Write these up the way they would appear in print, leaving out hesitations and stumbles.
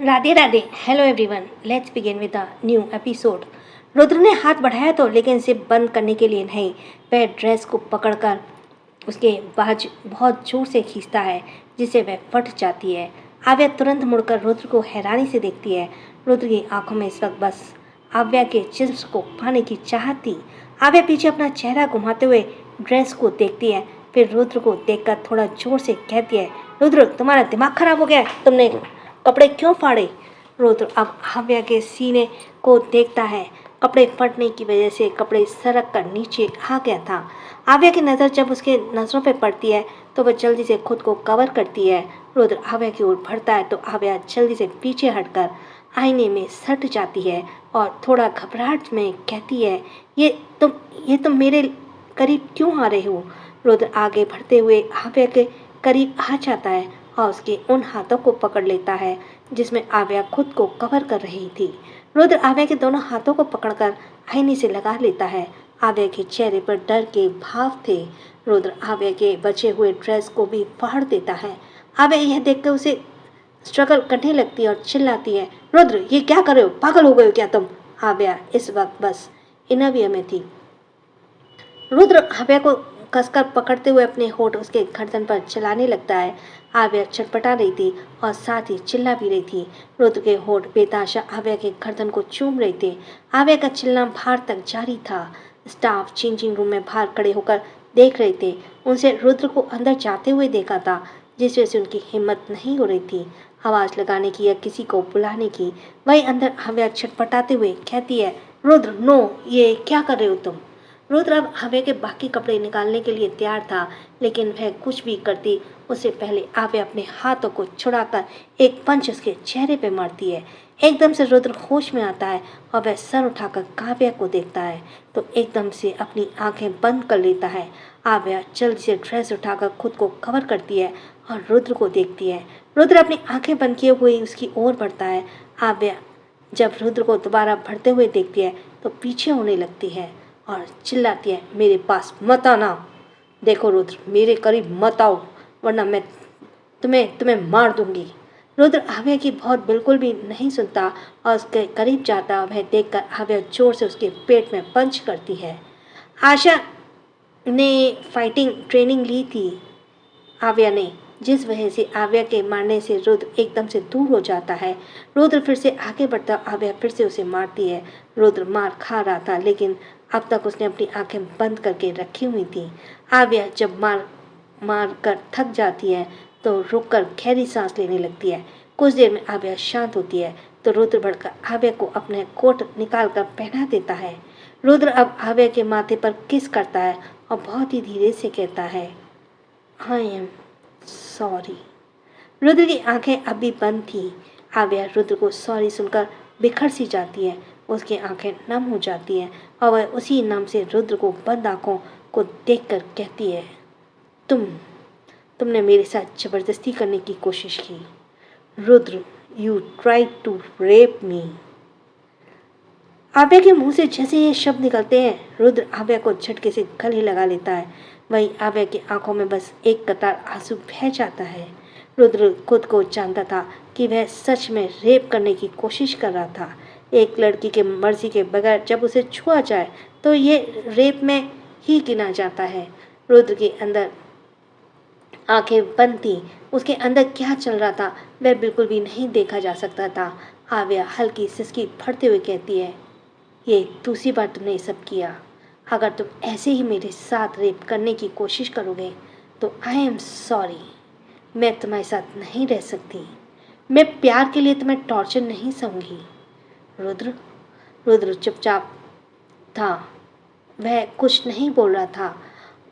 Radhe Radhe. Hello everyone, let's begin with a new episode. Rudra ने हाथ बढ़ाया तो लेकिन इसे बंद करने के लिए नहीं। वह ड्रेस को पकड़कर उसके बाज बहुत जोर से खींचता है जिससे वह फट जाती है। आव्या तुरंत मुड़कर रुद्र को हैरानी से देखती है। रुद्र की आंखों में इस वक्त बस आव्या के जिस्म को पाने की चाहत थी। आव्या पीछे अपना चेहरा घुमाते हुए ड्रेस को देखती है, फिर रुद्र को देखकर थोड़ा जोर से कहती है, रुद्र तुम्हारा दिमाग खराब हो गया है, तुमने कपड़े क्यों फाड़े? रुद्र अब आव्या के सीने को देखता है। कपड़े फटने की वजह से कपड़े सरक कर नीचे आ गया था। आव्या की नज़र जब उसके नज़रों पर पड़ती है तो वह जल्दी से खुद को कवर करती है। रुद्र आव्या की ओर बढ़ता है तो आव्या जल्दी से पीछे हटकर आईने में सट जाती है और थोड़ा घबराहट में कहती है, ये तुम मेरे करीब क्यों आ रहे हो? रुद्र आगे बढ़ते हुए आव्या के करीब आ जाता है और उसके उन हाथों को पकड़ लेता है जिसमें आव्या खुद को कवर कर रही थी। रुद्र आव्या के दोनों हाथों को पकड़कर आईने से लगा लेता है। आव्या के चेहरे पर डर के भाव थे। रुद्र आव्या के बचे हुए ड्रेस को भी फाड़ देता है। आव्या यह देखकर उसे स्ट्रगल करने लगती है और चिल्लाती है, रुद्र ये क्या कर रहे हो? पागल हो गए हो क्या तुम? आव्या इस वक्त बस इनविया में थी। रुद्र आव्या को कसकर पकड़ते हुए अपने होठ उसके गर्दन पर चलाने लगता है। आव्या छटपटा रही थी और साथ ही चिल्ला भी रही थी। रुद्र के होठ बेताशा आव्या के गर्दन को चूम रहे थे। आव्या का चिल्लाना बाहर तक जारी था। स्टाफ चेंजिंग रूम में बाहर खड़े होकर देख रहे थे। उनसे रुद्र को अंदर जाते हुए देखा था, जिस वजह से उनकी हिम्मत नहीं हो रही थी आवाज़ लगाने की या किसी को बुलाने की। वहीं अंदर आव्या छटपटाते हुए कहती है, रुद्र नो, ये क्या कर रहे हो तुम? रुद्र अब आव्या के बाकी कपड़े निकालने के लिए तैयार था, लेकिन वह कुछ भी करती उससे पहले आव्या अपने हाथों को छुड़ाकर एक पंच उसके चेहरे पे मारती है। एकदम से रुद्र होश में आता है और वह सर उठाकर काव्या को देखता है तो एकदम से अपनी आंखें बंद कर लेता है। आव्या जल्दी से ड्रेस उठाकर खुद को कवर करती है और रुद्र को देखती है। रुद्र अपनी आंखें बंद किए हुए उसकी ओर बढ़ता है। आव्या जब रुद्र को दोबारा बढ़ते हुए देखती है तो पीछे होने लगती है और चिल्लाती है, मेरे पास मत आना। देखो रुद्र, मेरे करीब मत आओ वरना मैं तुम्हें मार दूंगी। रुद्र आव्या की बहुत बिल्कुल भी नहीं सुनता और उसके करीब जाता। वह देखकर आव्या जोर से उसके पेट में पंच करती है। आशा ने फाइटिंग ट्रेनिंग ली थी आव्या ने, जिस वजह से आव्या के मारने से रुद्र एकदम से दूर हो जाता है। रुद्र फिर से आगे बढ़ता, आव्या फिर से उसे मारती है। रुद्र मार खा रहा था लेकिन अब तक उसने अपनी आंखें बंद करके रखी हुई थी। आव्या जब मार कर थक जाती है तो रुककर गहरी सांस लेने लगती है। कुछ देर में आव्या शांत होती है तो रुद्र बढ़कर आव्या को अपने कोट निकाल कर पहना देता है। रुद्र अब आव्या के माथे पर किस करता है और बहुत ही धीरे से कहता है, आई एम सॉरी। रुद्र की आंखें अभी बंद थी। आव्या रुद्र को सॉरी सुनकर बिखर सी जाती है। उसकी आंखें नम हो जाती हैं और वह उसी नम से रुद्र को बंद आंखों को देखकर कहती है, तुमने मेरे साथ जबरदस्ती करने की कोशिश की। Rudra, you tried to rape me. Avya के मुंह से जैसे ये शब्द निकलते हैं रुद्र आव्या को झटके से गले लगा लेता है। वहीं आव्या की आंखों में बस एक कतार आंसू बह जाता है। रुद्र खुद को जानता था कि वह सच में रेप करने की कोशिश कर रहा था। एक लड़की के मर्जी के बगैर जब उसे छुआ जाए तो ये रेप में ही गिना जाता है। रुद्र के अंदर आंखें बंद थी। उसके अंदर क्या चल रहा था वह बिल्कुल भी नहीं देखा जा सकता था। आव्या हल्की सिसकी फटते हुए कहती है, ये दूसरी बार तुमने ये सब किया। अगर तुम ऐसे ही मेरे साथ रेप करने की कोशिश करोगे तो आई एम सॉरी, मैं तुम्हारे साथ नहीं रह सकती। मैं प्यार के लिए तुम्हें टॉर्चर नहीं सहूँगी। रुद्र चुपचाप था। वह कुछ नहीं बोल रहा था।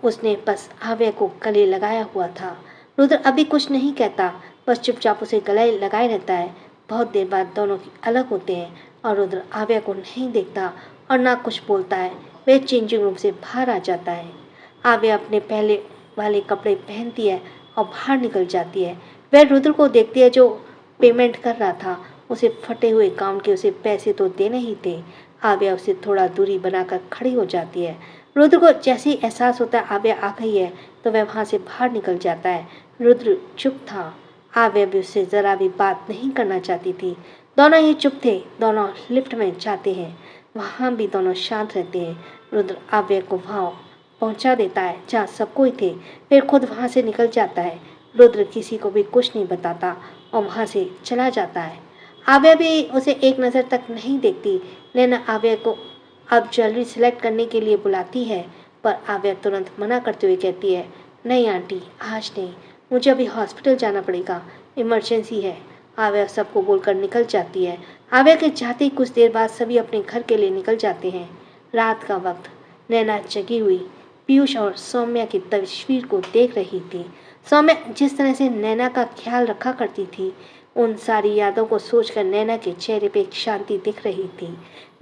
उसने बस आव्या को गले लगाया हुआ था। रुद्र अभी कुछ नहीं कहता, बस चुपचाप उसे गले लगाए रहता है। बहुत देर बाद दोनों अलग होते हैं और रुद्र आव्या को नहीं देखता और ना कुछ बोलता है। वह चेंजिंग रूम से बाहर आ जाता है। आव्या अपने पहले वाले कपड़े पहनती है और बाहर निकल जाती है। वह रुद्र को देखती है जो पेमेंट कर रहा था। उसे फटे हुए गाउन के उसे पैसे तो देने ही थे। आव्या उसे थोड़ा दूरी बनाकर खड़ी हो जाती है। रुद्र को जैसे ही एहसास होता है आव्या आ गई है तो वह वहाँ से बाहर निकल जाता है। रुद्र चुप था। आव्या भी उससे ज़रा भी बात नहीं करना चाहती थी। दोनों ही चुप थे। दोनों लिफ्ट में जाते हैं, वहाँ भी दोनों शांत रहते हैं। रुद्र आव्या को वहाँ पहुँचा देता है जहाँ सब कोई थे, फिर खुद वहाँ से निकल जाता है। रुद्र किसी को भी कुछ नहीं बताता और वहाँ से चला जाता है। आव्या भी उसे एक नज़र तक नहीं देखती। नैना आव्या को अब ज्वेलरी सिलेक्ट करने के लिए बुलाती है, पर आव्या तुरंत मना करते हुए कहती है, नहीं आंटी, आज नहीं, मुझे अभी हॉस्पिटल जाना पड़ेगा, इमरजेंसी है। आव्या सबको बोलकर निकल जाती है। आव्या के जाते ही कुछ देर बाद सभी अपने घर के लिए निकल जाते हैं। रात का वक्त, नैना जगी हुई पीयूष और सौम्या की तस्वीर को देख रही थी। सौम्या जिस तरह से नैना का ख्याल रखा करती थी, उन सारी यादों को सोचकर नैना के चेहरे पे एक शांति दिख रही थी।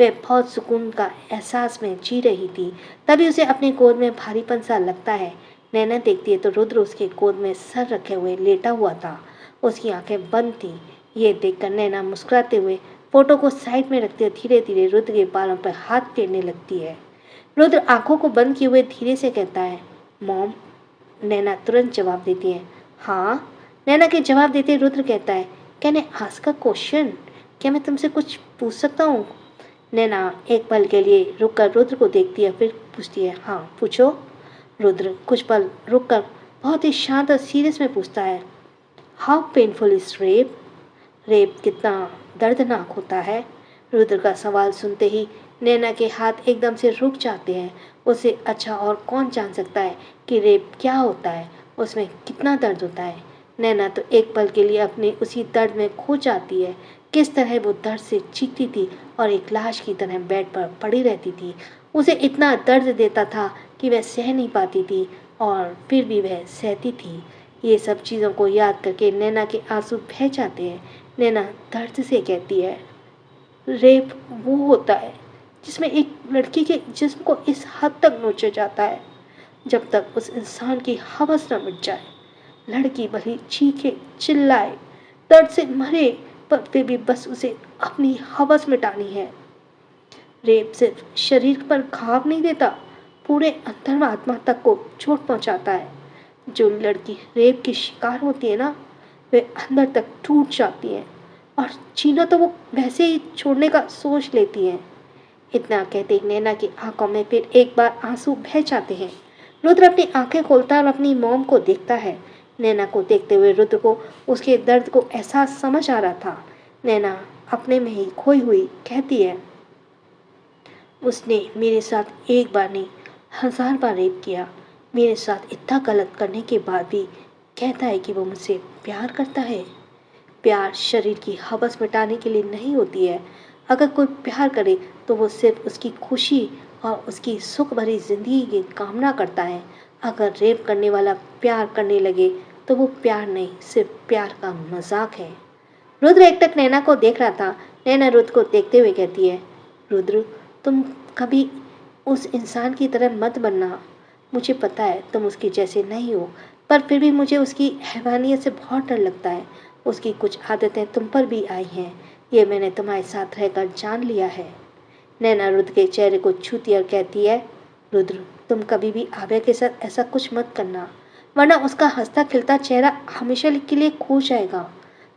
वह बहुत सुकून का एहसास में जी रही थी। तभी उसे अपनी गोद में भारीपन सा लगता है। नैना देखती है तो रुद्र उसके गोद में सर रखे हुए लेटा हुआ था। उसकी आंखें बंद थी। ये देखकर नैना मुस्कुराते हुए फोटो को साइड में रखते हुए धीरे धीरे रुद्र के बालों पर हाथ फेरने लगती है। रुद्र आंखों को बंद किए हुए धीरे से कहता है, मॉम। नैना तुरंत जवाब देती है, हाँ। नैना के जवाब देते रुद्र कहता है, can I ask a question? क्या मैं तुमसे कुछ पूछ सकता हूँ? नैना एक पल के लिए रुककर रुद्र को देखती है, फिर पूछती है, हाँ पूछो। रुद्र कुछ पल रुककर बहुत ही शांत और सीरियस में पूछता है, how painful is rape? Rape कितना दर्दनाक होता है? रुद्र का सवाल सुनते ही नैना के हाथ एकदम से रुक जाते हैं। उसे अच्छा और कौन जान सकता है कि रेप क्या होता है, उसमें कितना दर्द होता है। नैना तो एक पल के लिए अपने उसी दर्द में खो जाती है। किस तरह वो दर्द से चीखती थी और एक लाश की तरह बेड पर पड़ी रहती थी। उसे इतना दर्द देता था कि वह सह नहीं पाती थी, और फिर भी वह सहती थी। ये सब चीज़ों को याद करके नैना के आंसू बह जाते हैं। नैना दर्द से कहती है, रेप वो होता है जिसमें एक लड़की के जिस्म को इस हद तक नोचा जाता है जब तक उस इंसान की हवस न मिट जाए। लड़की भले चीखे चिल्लाए, दर्द से मरे, पर फिर भी बस उसे अपनी हवस मिटानी है। रेप सिर्फ शरीर पर घाव नहीं देता, पूरे अंतरात्मा तक को चोट पहुंचाता है। जो लड़की रेप की शिकार होती है ना, वे अंदर तक टूट जाती है और जीना तो वो वैसे ही छोड़ने का सोच लेती हैं। इतना कहते ही नैना की आंखों में फिर एक बार आंसू बह जाते हैं। रुद्र अपनी आंखें खोलता है और अपनी मॉम को देखता है। नैना को देखते हुए रुद्र को उसके दर्द को एहसास समझ आ रहा था। नैना अपने में ही खोई हुई कहती है, उसने मेरे साथ एक बार नहीं 1000 बार रेप किया। मेरे साथ इतना गलत करने के बाद भी कहता है कि वो मुझसे प्यार करता है। प्यार शरीर की हवस मिटाने के लिए नहीं होती है। अगर कोई प्यार करे तो वो सिर्फ उसकी खुशी और उसकी सुख भरी जिंदगी की कामना करता है। अगर रेप करने वाला प्यार करने लगे तो वो प्यार नहीं, सिर्फ प्यार का मजाक है। रुद्र एकटक नैना को देख रहा था। नैना रुद्र को देखते हुए कहती है, रुद्र तुम कभी उस इंसान की तरह मत बनना। मुझे पता है तुम उसके जैसे नहीं हो, पर फिर भी मुझे उसकी हैवानियत से बहुत डर लगता है। उसकी कुछ आदतें तुम पर भी आई हैं, ये मैंने तुम्हारे साथ रहकर जान लिया है। नैना रुद्र के चेहरे को छूती और कहती है, रुद्र तुम कभी भी आव्या के साथ ऐसा कुछ मत करना, वरना उसका हंसता खिलता चेहरा हमेशा के लिए खो जाएगा।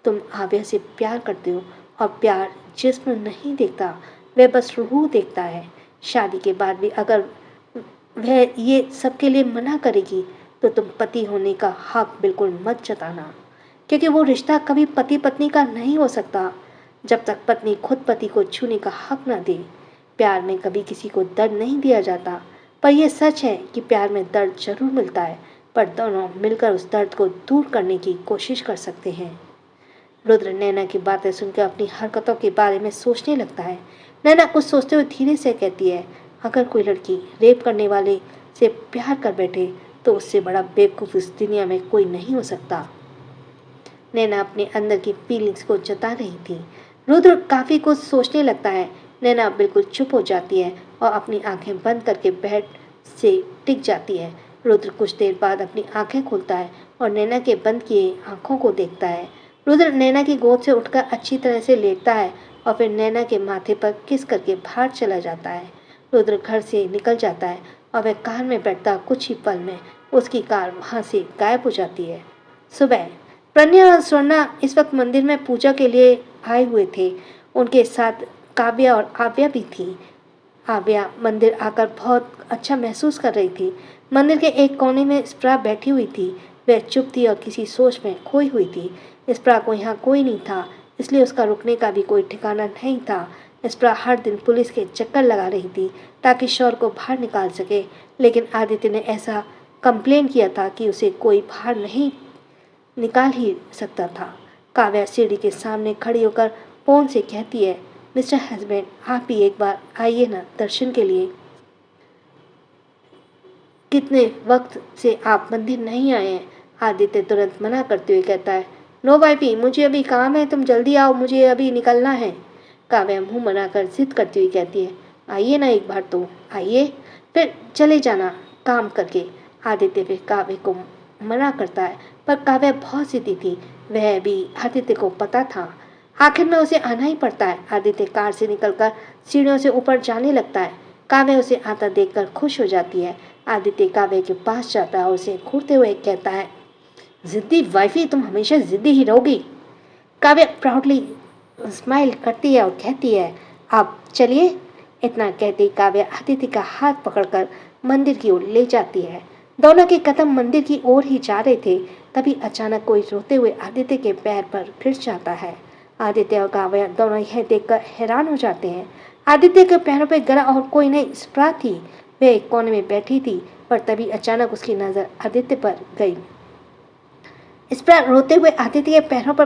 तुम आव्या से प्यार करते हो और प्यार जिस्म नहीं देखता, वह बस रूह देखता है। शादी के बाद भी अगर वह ये सबके लिए मना करेगी तो तुम पति होने का हक बिल्कुल मत जताना, क्योंकि वो रिश्ता कभी पति पत्नी का नहीं हो सकता जब तक पत्नी खुद पति को छूने का हक न दे। प्यार में कभी किसी को दर्द नहीं दिया जाता, पर यह सच है कि प्यार में दर्द जरूर मिलता है, पर दोनों मिलकर उस दर्द को दूर करने की कोशिश कर सकते हैं। रुद्र नैना की बातें सुनकर अपनी हरकतों के बारे में सोचने लगता है। नैना कुछ सोचते हुए धीरे से कहती है, अगर कोई लड़की रेप करने वाले से प्यार कर बैठे तो उससे बड़ा बेवकूफ़ इस दुनिया में कोई नहीं हो सकता। नैना अपने अंदर की फीलिंग्स को जता रही थी। रुद्र काफ़ी कुछ सोचने लगता है। नैना बिल्कुल चुप हो जाती है और अपनी आंखें बंद करके बेड से टिक जाती है। रुद्र कुछ देर बाद अपनी आंखें खोलता है और नैना के बंद किए आंखों को देखता है। रुद्र नैना की गोद से उठकर अच्छी तरह से लेटता है और फिर नैना के माथे पर किस करके बाहर चला जाता है। रुद्र घर से निकल जाता है और वह कार में बैठता कुछ ही पल में उसकी कार वहाँ से गायब हो जाती है। सुबह प्रज्ञा और स्वर्णा इस वक्त मंदिर में पूजा के लिए आए हुए थे। उनके साथ काव्या और आव्या भी थी। आव्या मंदिर आकर बहुत अच्छा महसूस कर रही थी। मंदिर के एक कोने में स्प्रा बैठी हुई थी। वह चुप थी और किसी सोच में खोई हुई थी। स्प्रा को यहाँ कोई नहीं था, इसलिए उसका रुकने का भी कोई ठिकाना नहीं था। स्प्रा हर दिन पुलिस के चक्कर लगा रही थी ताकि शौर को बाहर निकाल सके, लेकिन आदित्य ने ऐसा कंप्लेन किया था कि उसे कोई बाहर नहीं निकाल ही सकता था। काव्या सीढ़ी के सामने खड़ी होकर फोन से कहती है, मिस्टर हस्बैंड, आप भी एक बार आइए ना दर्शन के लिए। कितने वक्त से आप मंदिर नहीं आए हैं। आदित्य तुरंत मना करते हुए कहता है, नो वाइफी, मुझे अभी काम है, तुम जल्दी आओ, मुझे अभी निकलना है। काव्या मुंह बनाकर जिद करती हुई कहती है, आइए ना एक बार तो आइए, फिर चले जाना काम करके। आदित्य फिर काव्य को मना करता है, पर काव्या बहुत जिद्दी थी। वह भी आदित्य को पता था। आखिर में उसे आना ही पड़ता है। आदित्य कार से निकलकर सीढ़ियों से ऊपर जाने लगता है। काव्या उसे आता देखकर खुश हो जाती है। आदित्य काव्य के पास जाता है और उसे घूरते हुए कहता है, जिद्दी वाइफी, तुम हमेशा जिद्दी ही रहोगी। काव्या प्राउडली स्माइल करती है और कहती है, आप चलिए। इतना कहते काव्या आदित्य का हाथ पकड़कर मंदिर की ओर ले जाती है। दोनों के कदम मंदिर की ओर ही जा रहे थे, तभी अचानक कोई रोते हुए आदित्य के पैर पर गिर जाता है। आदित्य और काव्या दोनों यह देखकर हैरान हो जाते हैं। आदित्य के पैरों पर गिरा और कोई नहीं, स्प्रा थी। वह एक कोने में बैठी थी, पर तभी अचानक उसकी नजर आदित्य पर गई। स्प्रा रोते हुए आदित्य के पैरों पर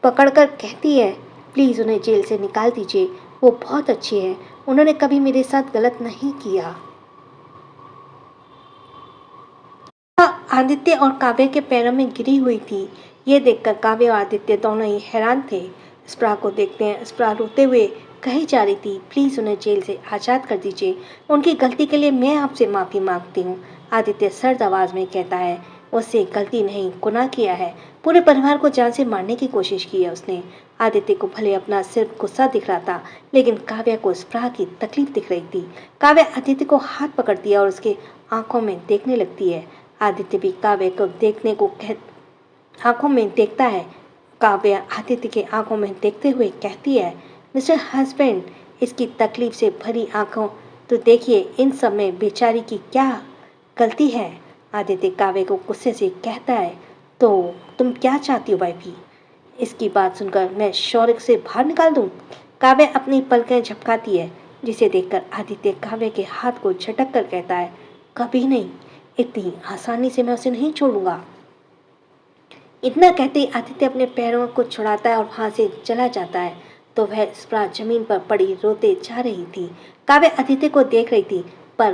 पकड़कर कहती है, प्लीज़ उन्हें जेल से निकाल दीजिए, वो बहुत अच्छी है, उन्होंने कभी मेरे साथ गलत नहीं किया। आदित्य और काव्य के पैरों में गिरी हुई थी। ये देखकर काव्य और आदित्य दोनों ही हैरान थे। स्प्रा को देखते हैं, स्प्रा रोते हुए कही जा रही थी, प्लीज़ उन्हें जेल से आज़ाद कर दीजिए, उनकी गलती के लिए मैं आपसे माफ़ी मांगती हूँ। आदित्य सर्द आवाज़ में कहता है, उससे गलती नहीं, गुनाह किया है, पूरे परिवार को जान से मारने की कोशिश की है उसने। आदित्य को भले अपना सिर्फ गुस्सा दिख रहा था, लेकिन काव्या को स्प्रा की तकलीफ दिख रही थी। काव्या आदित्य को हाथ पकड़ती है और उसके आंखों में देखने लगती है। आदित्य भी काव्य को देखने को आंखों में देखता है। काव्या आदित्य के आंखों में देखते हुए कहती है, मिस्टर हस्बैंड, इसकी तकलीफ से भरी आंखों तो देखिए, इन सब में बेचारी की क्या गलती है। आदित्य काव्य को गुस्से से कहता है, तो तुम क्या चाहती हो वाइफी? इसकी बात सुनकर मैं शौर्य से बाहर निकाल दूं? काव्य अपनी पलकें झपकाती है, जिसे देखकर आदित्य काव्य के हाथ को झटक कर कहता है, कभी नहीं, इतनी आसानी से मैं उसे नहीं छोड़ूंगा। इतना कहते ही आदित्य अपने पैरों को छुड़ाता है और वहां से चला जाता है। तो वह स्प्रा जमीन पर पड़ी रोते जा रही थी। काव्य आदित्य को देख रही थी, पर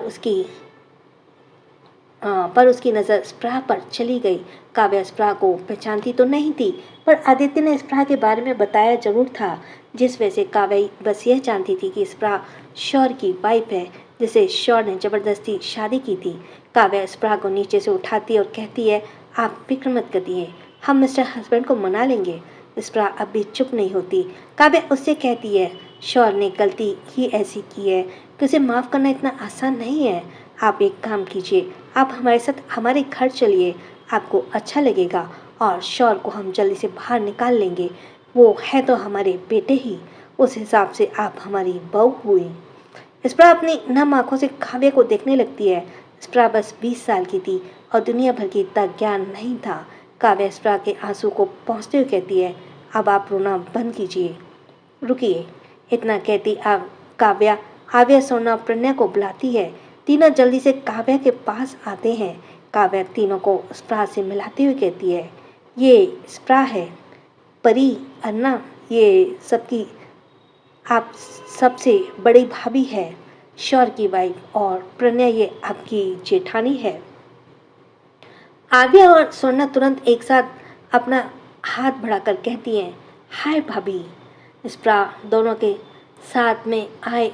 उसकी नज़र स्प्रा पर चली गई। काव्या स्प्रा को पहचानती तो नहीं थी, पर आदित्य ने स्प्रा के बारे में बताया जरूर था, जिस वजह से काव्या बस यह जानती थी कि स्प्रा शौर की वाइफ है, जिसे शौर ने जबरदस्ती शादी की थी। काव्या स्प्रा को नीचे से उठाती और कहती है, आप फिक्र मत करिए, हम मिस्टर हस्बैंड को मना लेंगे। स्प्रा अब भी चुप नहीं होती। काव्या उससे कहती है, शौर ने गलती ही ऐसी की है कि उसे माफ़ करना इतना आसान नहीं है। आप एक काम कीजिए, आप हमारे साथ हमारे घर चलिए, आपको अच्छा लगेगा और शौर को हम जल्दी से बाहर निकाल लेंगे। वो है तो हमारे बेटे ही, उस हिसाब से आप हमारी बहू हुई। स्प्रा अपनी नम आंखों से काव्या को देखने लगती है। स्प्रा बस 20 साल की थी और दुनिया भर की इतना ज्ञान नहीं था। काव्या स्प्रा के आंसू को पहुँचते हुए कहती है, अब आप रोना बंद कीजिए, रुकिए। इतना कहती काव्या आव्या सोना प्रज्ञा को बुलाती है। तीनों जल्दी से काव्या के पास आते हैं। काव्या तीनों को स्प्रा से मिलाती हुई कहती है, ये स्प्रा है, परी, अन्ना, ये सबकी आप सबसे बड़ी भाभी है, शौर की वाइफ, और प्रज्ञा ये आपकी जेठानी है। आव्या और सोना तुरंत एक साथ अपना हाथ बढ़ाकर कहती हैं, हाय भाभी। स्प्रा दोनों के साथ में आए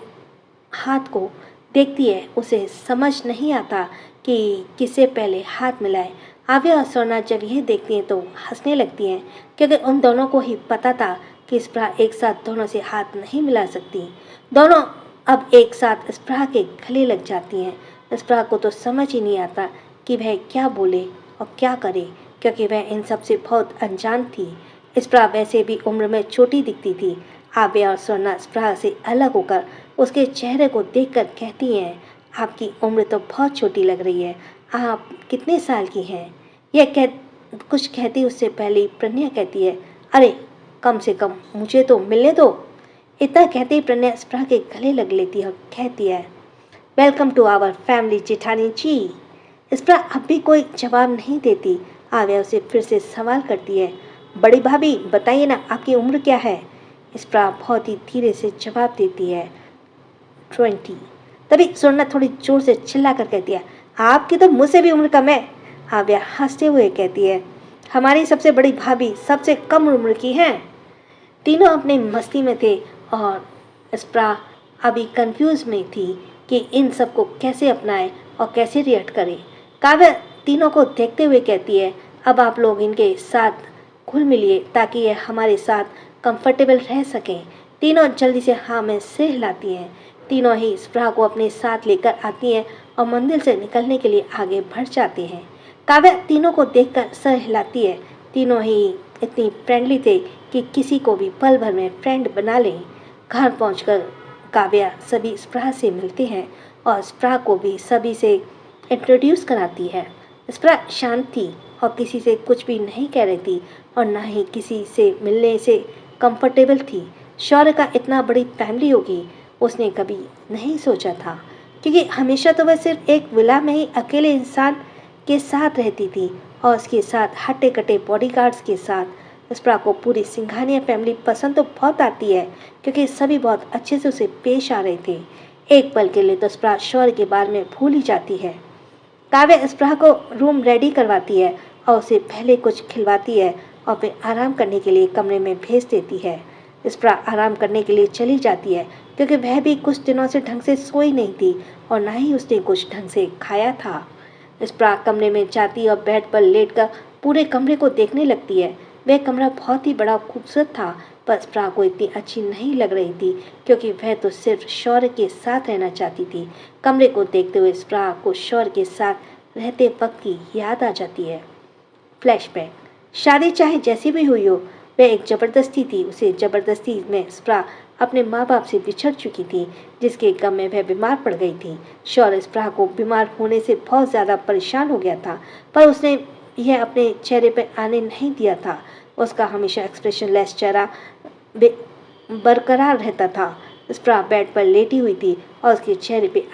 हाथ को देखती है। उसे समझ नहीं आता कि किसे पहले हाथ मिलाए। आव्या और सोना जब यह देखती हैं तो हंसने लगती हैं, क्योंकि उन दोनों को ही पता था कि स्प्रा एक साथ दोनों से हाथ नहीं मिला सकती। दोनों अब एक साथ स्प्रा के गले लग जाती हैं। स्प्रा को तो समझ ही नहीं आता कि वह क्या बोले और क्या करे। क्योंकि वह इन सब से बहुत अनजान थी। स्प्रा वैसे भी उम्र में छोटी दिखती थी। आव्या और स्वर्णा स्प्रा से अलग होकर उसके चेहरे को देखकर कहती हैं, आपकी उम्र तो बहुत छोटी लग रही है, आप कितने साल की हैं? कुछ कहती उससे पहले प्रज्ञा कहती है, अरे कम से कम मुझे तो मिलने दो। इतना कहते ही प्रज्ञा स्प्रा के गले लग लेती है और कहती है, वेलकम टू आवर फैमिली जेठानी जी। स्प्रा अब भी कोई जवाब नहीं देती। आव्या उसे फिर से सवाल करती है, बड़ी भाभी बताइए ना, आपकी उम्र क्या है? स्प्रा बहुत ही धीरे से जवाब देती है, 20। तभी स्वर्णा थोड़ी जोर से चिल्ला कर कहती है, आपकी तो मुझसे भी उम्र कम है। आव्या हंसते हुए कहती है, हमारी सबसे बड़ी भाभी सबसे कम उम्र की हैं। तीनों अपनी मस्ती में थे और स्प्रा अभी कंफ्यूज में थी कि इन सबको कैसे अपनाए और कैसे रिएक्ट करे। काव्या तीनों को देखते हुए कहती है, अब आप लोग इनके साथ घुल मिलिए ताकि ये हमारे साथ कंफर्टेबल रह सकें। तीनों जल्दी से हाँ में सिर हिलाती हैं। तीनों ही स्प्रा को अपने साथ लेकर आती हैं और मंदिर से निकलने के लिए आगे बढ़ जाते हैं। काव्या तीनों को देखकर सर हिलाती है। तीनों ही इतनी फ्रेंडली थे कि किसी को भी पल भर में फ्रेंड बना लें। घर पहुंचकर काव्या सभी स्प्रा से मिलते हैं और स्प्रा को भी सभी से इंट्रोड्यूस कराती है। स्प्रा शांत थी और किसी से कुछ भी नहीं कह रही थी और ना ही किसी से मिलने से कंफर्टेबल थी। शौर्य का इतना बड़ी फैमिली होगी उसने कभी नहीं सोचा था, क्योंकि हमेशा तो वह सिर्फ एक विला में ही अकेले इंसान के साथ रहती थी और उसके साथ हट्टे कट्टे बॉडीगार्ड्स के साथ। स्प्रा को पूरी सिंघानिया फैमिली पसंद तो बहुत आती है क्योंकि सभी बहुत अच्छे से उसे पेश आ रहे थे। एक पल के लिए तो स्प्रा शौर्य के बारे में भूल ही जाती है। काव्या स्प्रा को रूम रेडी करवाती है और उसे पहले कुछ खिलवाती है और फिर आराम करने के लिए कमरे में भेज देती है। स्प्रा आराम करने के लिए चली जाती है क्योंकि वह भी कुछ दिनों से ढंग से सोई नहीं थी और ना ही उसने कुछ ढंग से खाया था। स्प्रा कमरे में जाती और बेड पर लेटकर पूरे कमरे को देखने लगती है। वह कमरा बहुत ही बड़ा खूबसूरत था, पर स्प्रा को इतनी अच्छी नहीं लग रही थी क्योंकि वह तो सिर्फ शौर्य के साथ रहना चाहती थी। कमरे को देखते हुए स्प्रा को शौर्य के साथ रहते वक्त की याद आ जाती है। फ्लैशबैक। शादी चाहे जैसी भी हुई हो, वह एक ज़बरदस्ती थी। उसे ज़बरदस्ती में स्प्रा अपने माँ बाप से बिछड़ चुकी थी, जिसके गम में वह बीमार पड़ गई थी। शौर्य स्प्रा को बीमार होने से बहुत ज़्यादा परेशान हो गया था, पर उसने यह अपने चेहरे पर आने नहीं दिया था। उसका हमेशा एक्सप्रेशनलेस चेहरा बरकरार रहता था। स्प्रा बेड पर लेटी हुई थी और उसके चेहरे पे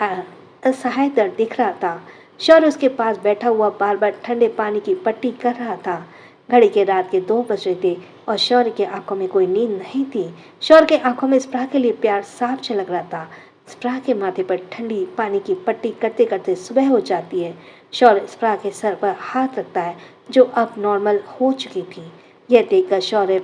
असहाय दर्द दिख रहा था। शौर्य उसके पास बैठा हुआ बार बार ठंडे पानी की पट्टी कर रहा था। घड़ी के रात के 2 बज रहे थे और शौर्य की आंखों में कोई नींद नहीं थी। शौर्य के आंखों में स्प्रा के लिए प्यार साफ झलक रहा था। स्प्रा के माथे पर ठंडी पानी की पट्टी करते करते सुबह हो जाती है। शौर्य स्प्रा के सर पर हाथ रखता है जो अब नॉर्मल हो चुकी थी। यह देखकर शौर्य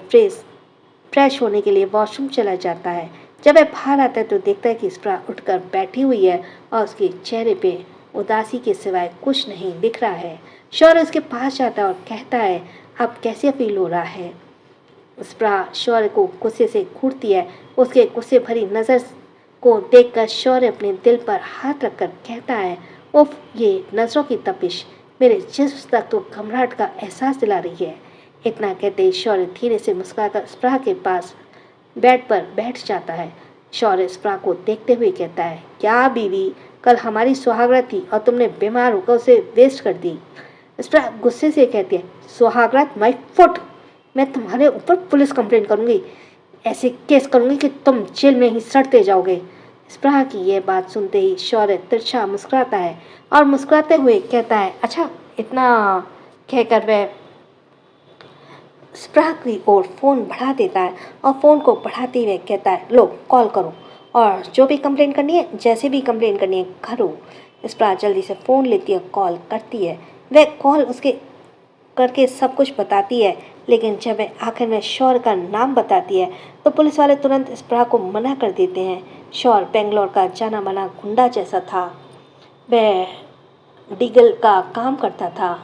फ्रेश होने के लिए वॉशरूम चला जाता है। जब वह बाहर आता है तो देखता है कि स्प्रा उठकर बैठी हुई है और उसके चेहरे पे उदासी के सिवाय कुछ नहीं दिख रहा है। शौर्य उसके पास जाता है और कहता है, अब कैसे फील हो रहा है? स्प्रा शौर्य को गुस्से से घूरती है। उसके गुस्से भरी नज़र को देखकर शौर्य अपने दिल पर हाथ रखकर कहता है, उफ, ये नज़रों की तपिश मेरे जिस्म तक तो घबराहट का एहसास दिला रही है। इतना कहते ही शौर्य धीरे से मुस्कुराकर स्प्रा के पास बेड पर बैठ जाता है। शौर्य स्प्रा को देखते हुए कहता है, क्या बीवी, कल हमारी सुहागरात थी और तुमने बीमार होकर उसे वेस्ट कर दी। स्प्रा गुस्से से कहती है, सुहागरात माय फुट, मैं तुम्हारे ऊपर पुलिस कंप्लेंट करूंगी। ऐसे केस करूंगी कि तुम जेल में ही सड़ते जाओगे। स्प्रा की यह बात सुनते ही शौर्य तिरछा मुस्कुराता है और मुस्कुराते हुए कहता है, अच्छा। इतना कहकर वह स्प्रा की ओर फ़ोन बढ़ा देता है और फ़ोन को बढ़ाते हुए कहता है, लो कॉल करो और जो भी कंप्लेन करनी है, जैसे भी कंप्लेन करनी है करो। स्प्रा जल्दी से फ़ोन लेती है, कॉल करती है। वह कॉल उसके करके सब कुछ बताती है, लेकिन जब वह आखिर में शौर्य का नाम बताती है तो पुलिस वाले तुरंत स्प्रा को मना कर देते हैं। शौर्य बेंगलोर का जाना माना गुंडा जैसा था। वह लीगल का काम करता था,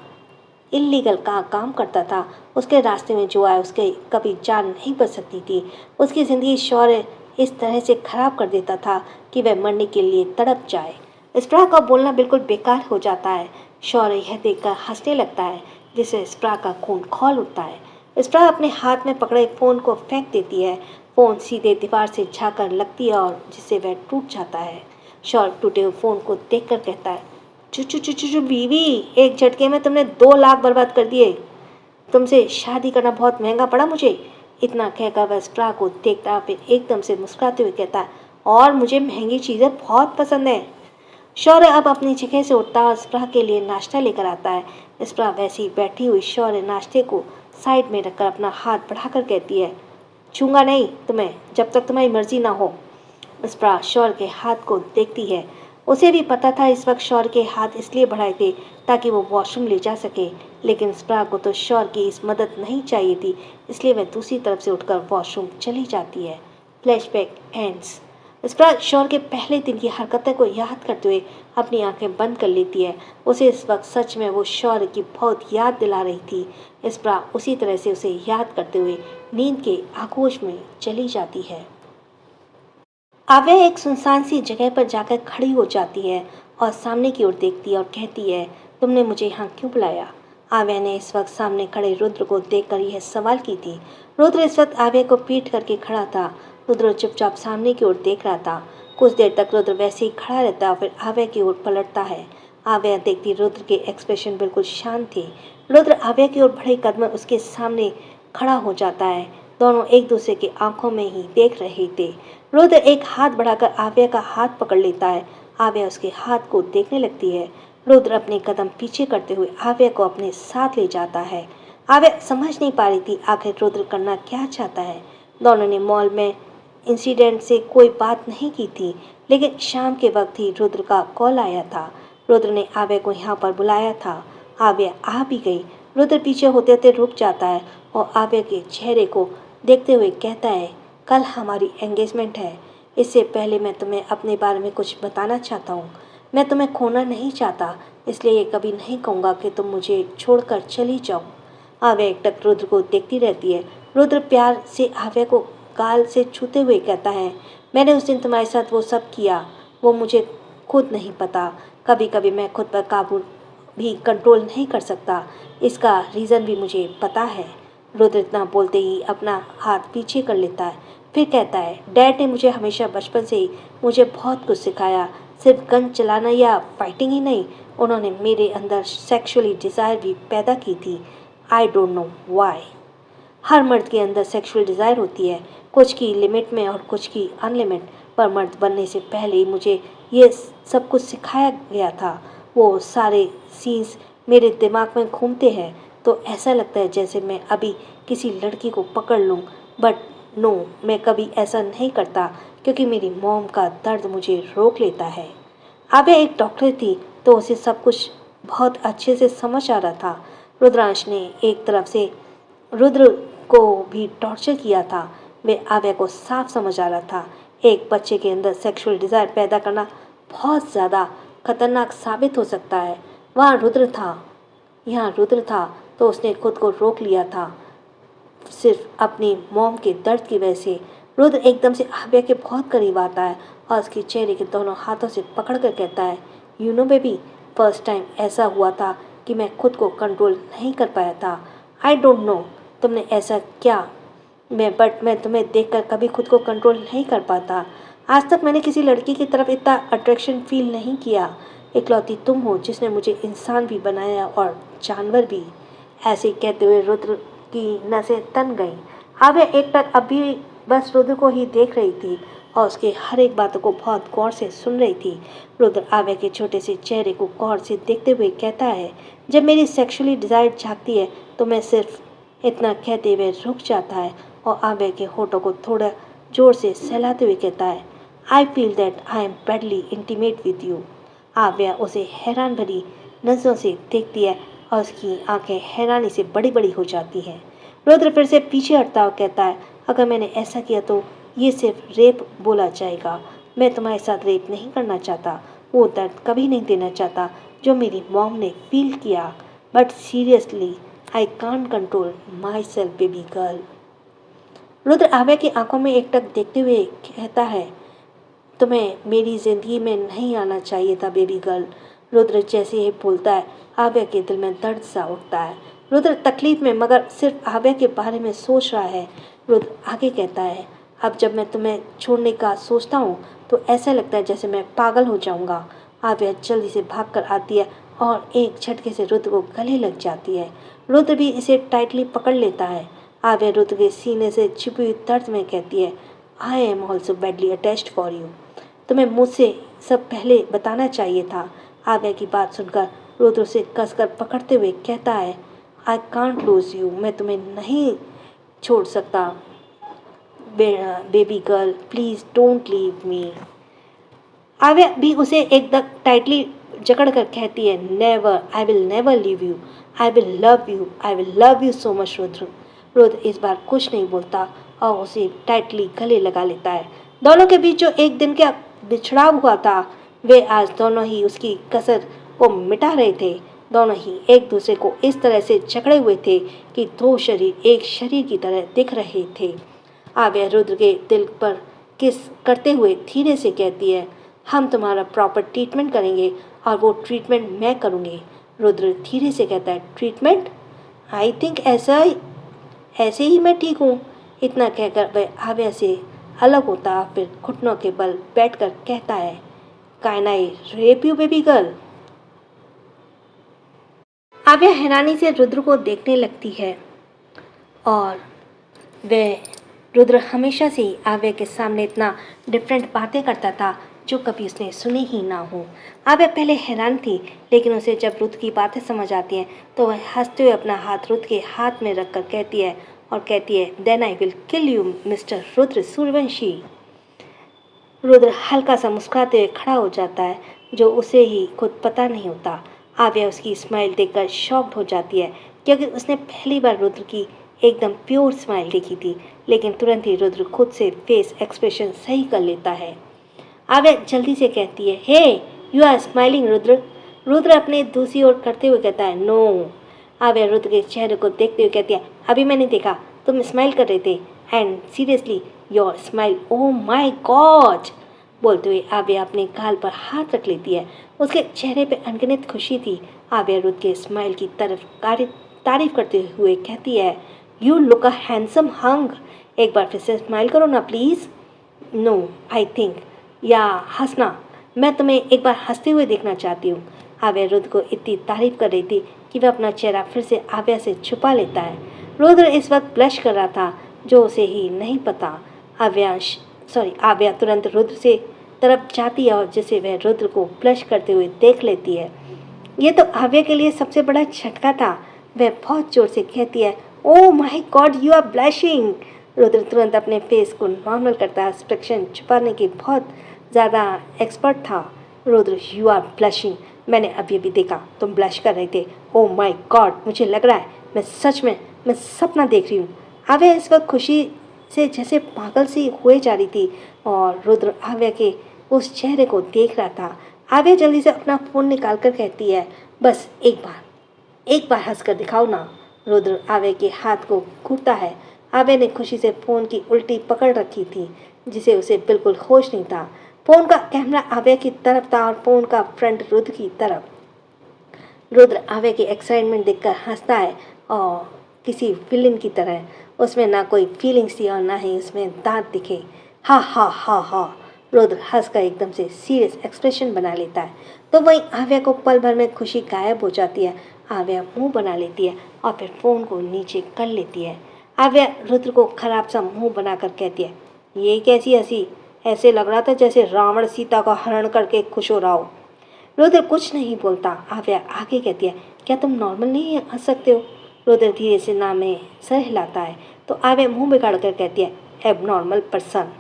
इलीगल का काम करता था। उसके रास्ते में जो आए उसके कभी जान नहीं बच सकती थी। उसकी ज़िंदगी शौर्य इस तरह से खराब कर देता था कि वह मरने के लिए तड़प जाए। स्प्रा का बोलना बिल्कुल बेकार हो जाता है। शौर्य यह देखकर हंसने लगता है। जिससे स्प्रा का खून खौल उठता है। स्प्रा अपने हाथ में पकड़े फ़ोन को फेंक देती है। फ़ोन सीधे दीवार से जाकर लगती है और जिससे वह टूट जाता है। शॉल टूटे हुए फ़ोन को देखकर कहता है, चु चु चु चु चु बीवी, एक झटके में तुमने 2 लाख बर्बाद कर दिए। तुमसे शादी करना बहुत महंगा पड़ा मुझे। इतना कहकर वह स्प्रा को देखता है, फिर एकदम से मुस्कुराते हुए कहता है, और मुझे महंगी चीज़ें बहुत पसंद है। शौर्य अब अपनी जगह से उठता और स्प्रा के लिए नाश्ता लेकर आता है। स्प्रा वैसी बैठी हुई शौर्य नाश्ते को साइड में रखकर अपना हाथ बढ़ाकर कहती है, छूंगा नहीं तुम्हें जब तक तुम्हारी मर्जी ना हो। स्प्रा शौर्य के हाथ को देखती है। उसे भी पता था इस वक्त शौर्य के हाथ इसलिए बढ़ाए थे ताकि वो वॉशरूम ले जा सके, लेकिन स्प्रा को तो शौर्य की इस मदद नहीं चाहिए थी, इसलिए वह दूसरी तरफ से उठकर वॉशरूम चली जाती है। Flashback ends. स्प्रा शौर्य के पहले दिन की हरकतों को याद करते हुए अपनी आंखें बंद कर लेती है। उसे इस वक्त सच में वो शौर्य की बहुत याद दिला रही थी। स्प्रा उसी तरह से उसे याद करते हुए नींद के आगोश में चली जाती है। आव्या एक सुनसान सी जगह पर जाकर खड़ी हो जाती है और सामने की ओर देखती है और कहती है, तुमने मुझे यहाँ क्यों बुलाया? आव्या ने इस वक्त सामने खड़े रुद्र को देखकर यह सवाल की थी। रुद्र इस वक्त आव्या को पीट करके खड़ा था। रुद्र चुपचाप सामने की ओर देख रहा था। कुछ देर तक रुद्र वैसे ही खड़ा रहता है और फिर आव्या की ओर पलटता है। आव्या देखती रुद्र के एक्सप्रेशन बिल्कुल शांत थे। रुद्र आव्या की ओर बढ़े कदम उसके सामने खड़ा हो जाता है। दोनों एक दूसरे की आंखों में ही देख रहे थे। रुद्र एक हाथ बढ़ाकर आव्या का हाथ पकड़ लेता है। आव्या उसके हाथ को देखने लगती है। रुद्र अपने कदम पीछे करते हुए आव्या को अपने साथ ले जाता है। आव्या समझ नहीं पा रही थी आखिर रुद्र करना क्या चाहता है। दोनों ने मॉल में इंसिडेंट से कोई बात नहीं की थी, लेकिन शाम के वक्त ही रुद्र का कॉल आया था। रुद्र ने आव्या को यहाँ पर बुलाया था। आव्या आ भी गई। रुद्र पीछे होते होते रुक जाता है और आव्या के चेहरे को देखते हुए कहता है, कल हमारी एंगेजमेंट है। इससे पहले मैं तुम्हें अपने बारे में कुछ बताना चाहता हूँ। मैं तुम्हें खोना नहीं चाहता, इसलिए ये कभी नहीं कहूँगा कि तुम मुझे छोड़कर चली जाओ। आव्या एकटक रुद्र को देखती रहती है। रुद्र प्यार से आव्या को गाल से छूते हुए कहता है, मैंने उस दिन तुम्हारे साथ वो सब किया, वो मुझे खुद नहीं पता। कभी कभी मैं खुद पर काबू भी कंट्रोल नहीं कर सकता। इसका रीज़न भी मुझे पता है। रुद्र इतना बोलते ही अपना हाथ पीछे कर लेता है। फिर कहता है, डैड ने मुझे हमेशा बचपन से ही मुझे बहुत कुछ सिखाया। सिर्फ गन चलाना या फाइटिंग ही नहीं, उन्होंने मेरे अंदर सेक्सुअली डिज़ायर भी पैदा की थी। I don't know why. हर मर्द के अंदर सेक्सुअल डिज़ायर होती है, कुछ की लिमिट में और कुछ की अनलिमिट। पर मर्द बनने से पहले ही मुझे ये सब कुछ सिखाया गया था। वो सारे सीन्स मेरे दिमाग में घूमते हैं तो ऐसा लगता है जैसे मैं अभी किसी लड़की को पकड़ लूँ, बट नो, मैं कभी ऐसा नहीं करता क्योंकि मेरी मॉम का दर्द मुझे रोक लेता है। आव्या एक डॉक्टर थी तो उसे सब कुछ बहुत अच्छे से समझ आ रहा था। रुद्रांश ने एक तरफ से रुद्र को भी टॉर्चर किया था। वे आव्या को साफ समझ आ रहा था एक बच्चे के अंदर सेक्सुअल डिज़ायर पैदा करना बहुत ज़्यादा खतरनाक साबित हो सकता है। वहाँ रुद्र था, यहाँ रुद्र था तो उसने खुद को रोक लिया था सिर्फ अपनी मॉम के दर्द की वजह से। रुद्र एकदम से आव्या के बहुत करीब आता है और उसके चेहरे के दोनों हाथों से पकड़ कर कहता है, you know baby, first time ऐसा हुआ था कि मैं खुद को कंट्रोल नहीं कर पाया था। आई डोंट नो तुमने ऐसा क्या, मैं तुम्हें देखकर कभी खुद को कंट्रोल नहीं कर पाता। आज तक मैंने किसी लड़की की तरफ इतना अट्रैक्शन फील नहीं किया। इकलौती तुम हो जिसने मुझे इंसान भी बनाया और जानवर भी। ऐसे कहते हुए रुद्र की नसें तन गईं। आव्या एक टक अभी बस रुद्र को ही देख रही थी और उसके हर एक बातों को बहुत गौर से सुन रही थी। रुद्र आव्या के छोटे से चेहरे को गौर से देखते हुए कहता है, जब मेरी सेक्सुअली डिज़ायर जागती है तो मैं सिर्फ इतना कहते हुए रुक जाता है और आव्या के होठों को थोड़ा जोर से सहलाते हुए कहता है, I feel that I am badly intimate with you. आव्या उसे हैरान भरी नज़रों से देखती है और उसकी आंखें हैरानी से बड़ी बड़ी हो जाती हैं। रुद्र फिर से पीछे हटता हुआ कहता है, अगर मैंने ऐसा किया तो ये सिर्फ रेप बोला जाएगा। मैं तुम्हारे साथ रेप नहीं करना चाहता, वो दर्द कभी नहीं देना चाहता जो मेरी मॉम ने फील किया। But seriously I can't control my self baby girl. Rudra आव्या की आंखों में एकटक देखते हुए कहता है, तुम्हें मेरी ज़िंदगी में नहीं आना चाहिए था बेबी गर्ल। रुद्र जैसे ही बोलता है आव्या के दिल में दर्द सा उठता है। रुद्र तकलीफ में मगर सिर्फ आव्या के बारे में सोच रहा है। रुद्र आगे कहता है, अब जब मैं तुम्हें छोड़ने का सोचता हूँ तो ऐसा लगता है जैसे मैं पागल हो जाऊँगा। आव्या जल्दी से भाग कर आती है और एक झटके से रुद्र को गले लग जाती है। रुद्र भी इसे टाइटली पकड़ लेता है। आव्या रुद्र के सीने से छिपी हुई दर्द में कहती है, I am also badly attached for you. तुम्हें मुझसे सब पहले बताना चाहिए था। आव्या की बात सुनकर रुद्र उसे कसकर पकड़ते हुए कहता है, आई कांट लूज यू। मैं तुम्हें नहीं छोड़ सकता। Baby girl, please don't leave me. आव्या भी उसे एकदम टाइटली जकड़ कर कहती है, never, I will never leave you, I will love you, I will love you so much Rudra. Rudra इस बार कुछ नहीं बोलता और उसे टाइटली गले लगा लेता है। दोनों के बीच जो एक दिन का बिछड़ाव हुआ था, वे आज दोनों ही उसकी कसर को मिटा रहे थे। दोनों ही एक दूसरे को इस तरह से जकड़े हुए थे कि दो शरीर एक शरीर की तरह दिख रहे थे। आव्या रुद्र के दिल पर किस करते हुए धीरे से कहती है, हम तुम्हारा प्रॉपर ट्रीटमेंट करेंगे और वो ट्रीटमेंट मैं करूँगी। रुद्र धीरे से कहता है, ट्रीटमेंट? आई थिंक ऐसे ही मैं ठीक हूँ। इतना कहकर वह आव्या से अलग होता फिर घुटनों के बल बैठकर कहता है, can I rape you baby girl? आव्या हैरानी से रुद्र को देखने लगती है और वह रुद्र हमेशा से ही आव्या के सामने इतना डिफरेंट बातें करता था जो कभी उसने सुनी ही ना हो। आव्या पहले हैरान थी, लेकिन उसे जब रुद्र की बातें समझ आती हैं तो वह हंसते हुए अपना हाथ रुद्र के हाथ में रखकर कहती है, then I will kill you mister Rudra Suryavanshi. Rudra हल्का सा मुस्कुराते हुए खड़ा हो जाता है, जो उसे ही खुद पता नहीं होता। आव्या उसकी स्माइल देखकर शॉक्ड हो जाती है, क्योंकि उसने पहली बार रुद्र की एकदम प्योर स्माइल देखी थी, लेकिन तुरंत ही रुद्र खुद से फेस एक्सप्रेशन सही कर लेता है। आव्या जल्दी से कहती है, hey you are smiling Rudra. Rudra अपने दूसरी ओर करते हुए कहता है, नो। आव्या रुद्र के चेहरे को देखते हुए कहती है, अभी मैंने देखा तुम स्माइल कर रहे थे, and seriously your smile, oh my God. बोलते हुए आव्या अपने गाल पर हाथ रख लेती है। उसके चेहरे पे अनगिनत खुशी थी। आव्या रुद्र के स्माइल की तरफ तारीफ करते हुए कहती है, यू लुक अ हैंडसम हंग। एक बार फिर से स्माइल करो ना प्लीज़। नो आई थिंक, या हंसना, मैं तुम्हें एक बार हंसते हुए देखना चाहती हूँ। आव्या रुद्र को इतनी तारीफ कर रही थी कि वह अपना चेहरा फिर से आव्या से छुपा लेता है। रुद्र इस वक्त ब्लश कर रहा था, जो उसे ही नहीं पता। आव्या तुरंत रुद्र से तरफ जाती है और जिसे वह रुद्र को ब्लश करते हुए देख लेती है। ये तो आव्या के लिए सबसे बड़ा झटका था। वह बहुत जोर से कहती है, oh my God you are blushing. Rudra तुरंत अपने फेस को नॉर्मल करता है। एक्सप्रेशन छुपाने की बहुत ज़्यादा एक्सपर्ट था। रुद्र, यू आर ब्लशिंग, मैंने अभी अभी देखा तुम ब्लश कर रहे थे। ओह माय गॉड, मुझे लग रहा है मैं सपना देख रही हूँ। आव्या इस वक्त खुशी से जैसे पागल सी हुए जा रही थी और रुद्र आव्या के उस चेहरे को देख रहा था। आव्या जल्दी से अपना फ़ोन निकाल कर कहती है, बस एक बार हंस कर दिखाओ ना। रुद्र आव्या के हाथ को घूरता है। आव्या ने खुशी से फ़ोन की उल्टी पकड़ रखी थी, जिसे उसे बिल्कुल होश नहीं था। फ़ोन का कैमरा आव्या की तरफ था और फ़ोन का फ्रंट रुद्र की तरफ। रुद्र आव्या की एक्साइटमेंट देखकर हंसता है और किसी विलन की तरह। उसमें ना कोई फीलिंग्स थी और ना ही उसमें दांत दिखे। हा हा हा हा। रुद्र हंसकर एकदम से सीरियस एक्सप्रेशन बना लेता है, तो वहीं आव्या को पल भर में खुशी गायब हो जाती है। आव्या मुंह बना लेती है और फिर फ़ोन को नीचे कर लेती है। आव्या रुद्र को खराब सा मुंह बनाकर कहती है, ये कैसी हंसी, ऐसे लग रहा था जैसे रावण सीता का हरण करके खुश हो रहा हो। रुद्र कुछ नहीं बोलता। आव्या आगे कहती है, क्या तुम नॉर्मल नहीं हंस सकते हो? रुद्र धीरे से ना में सर हिलाता है, तो आव्या मुंह बिगाड़ कर कहती है, एब नॉर्मल पर्सन।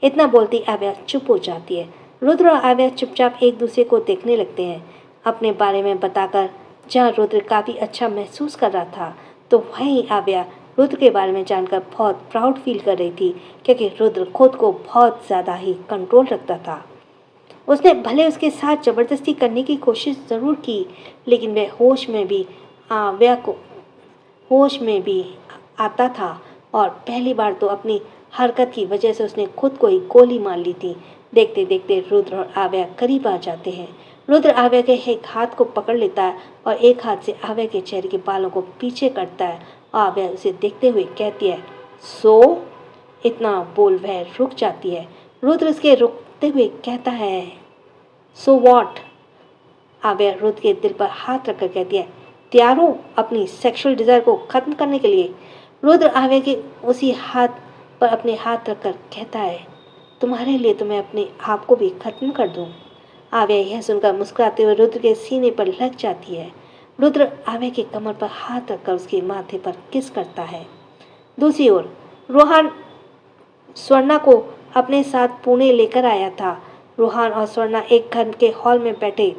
इतना बोलती आव्या चुप हो जाती है। रुद्र और आव्या चुपचाप एक दूसरे को देखने लगते हैं। अपने बारे में बताकर जहाँ रुद्र काफ़ी अच्छा महसूस कर रहा था, तो वहीं आव्या रुद्र के बारे में जानकर बहुत प्राउड फील कर रही थी, क्योंकि रुद्र खुद को बहुत ज़्यादा ही कंट्रोल रखता था। उसने भले उसके साथ ज़बरदस्ती करने की कोशिश ज़रूर की, लेकिन वह होश में भी आता था। और पहली बार तो अपनी हरकत की वजह से उसने खुद को ही गोली मार ली थी। देखते देखते रुद्र और आव्या करीब आ जाते हैं। रुद्र आव्या के एक हाथ को पकड़ लेता है और एक हाथ से आव्या के चेहरे के बालों को पीछे करता है। आव्या उसे देखते हुए कहती है, सो? इतना बोल वह रुक जाती है। रुद्र उसके रुकते हुए कहता है, सो वॉट? आव्या रुद्र के दिल पर हाथ रखकर कहती है, तैयार हो अपनी सेक्सुअल डिजायर को खत्म करने के लिए? रुद्र आव्या के उसी हाथ पर अपने हाथ रखकर कहता है, तुम्हारे लिए तो मैं अपने आप को भी खत्म कर दूं। आव्या यह सुनकर मुस्कुराते हुए रुद्र के सीने पर लग जाती है। रुद्र आव्या के कमर पर हाथ रखकर उसके माथे पर किस करता है। दूसरी ओर रोहन स्वर्णा को अपने साथ पुणे लेकर आया था। रोहन और स्वर्णा एक घर के हॉल में बैठे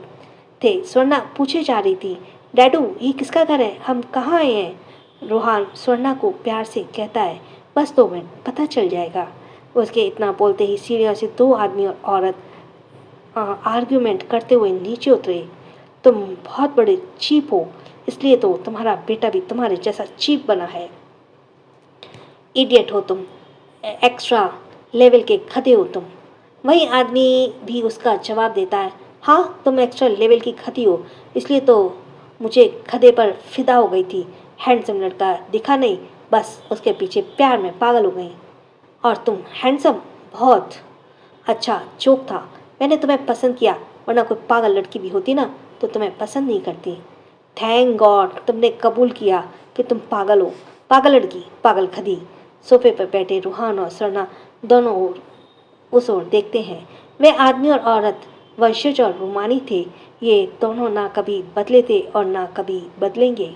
थे। स्वर्णा पूछे जा रही थी, डैडू ये किसका घर है, हम कहाँ आए हैं? रोहन स्वर्णा को प्यार से कहता है, बस 2 मिनट पता चल जाएगा। उसके इतना बोलते ही सीढ़ियों से 2 आदमी और औरत आर्ग्यूमेंट करते हुए नीचे उतरे। तुम बहुत बड़े चीप हो, इसलिए तो तुम्हारा बेटा भी तुम्हारे जैसा चीप बना है। इडियट हो तुम, एक्स्ट्रा लेवल के खधे हो तुम। वही आदमी भी उसका जवाब देता है, हाँ तुम एक्स्ट्रा लेवल की खधी हो, इसलिए तो मुझे खधे पर फिदा हो गई थी। हैंडसम लड़का दिखा नहीं, बस उसके पीछे प्यार में पागल हो गई। और तुम हैंडसम? बहुत अच्छा जोक था, मैंने तुम्हें पसंद किया, वरना कोई पागल लड़की भी होती ना तो तुम्हें पसंद नहीं करती। थैंक गॉड तुमने कबूल किया कि तुम पागल हो, पागल लड़की, पागल खधी। सोफे पर बैठे रूहान और स्वर्णा दोनों ओर उस ओर देखते हैं। वे आदमी और औरत वंशज और रूमानी थे। ये दोनों ना कभी बदले थे और ना कभी बदलेंगे।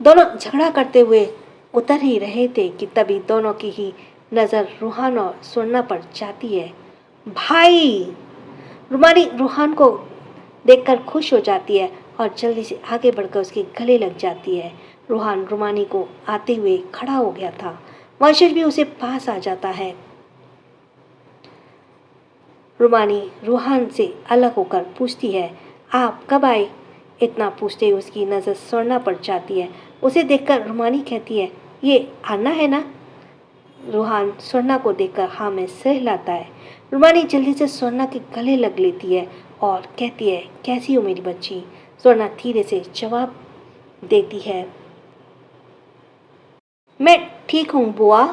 दोनों झगड़ा करते हुए उतर ही रहे थे कि तभी दोनों की ही नज़र रूहान और स्वर्णा पर जाती है। भाई! रूमानी रूहान को देखकर खुश हो जाती है और जल्दी से आगे बढ़कर उसके गले लग जाती है। रूहान रूमानी को आते हुए खड़ा हो गया था। वंशज भी उसे पास आ जाता है। रूमानी रूहान से अलग होकर पूछती है, आप कब आए? इतना पूछते ही उसकी नज़र स्वर्णा पर जाती है। उसे देखकर रूमानी कहती है, ये आना है ना? रूहान स्वर्णा को देखकर हाँ में सिर हिलाता है। रूमानी जल्दी से स्वर्णा के गले लग लेती है और कहती है, कैसी हो मेरी बच्ची? स्वर्णा धीरे से जवाब देती है, मैं ठीक हूँ बुआ।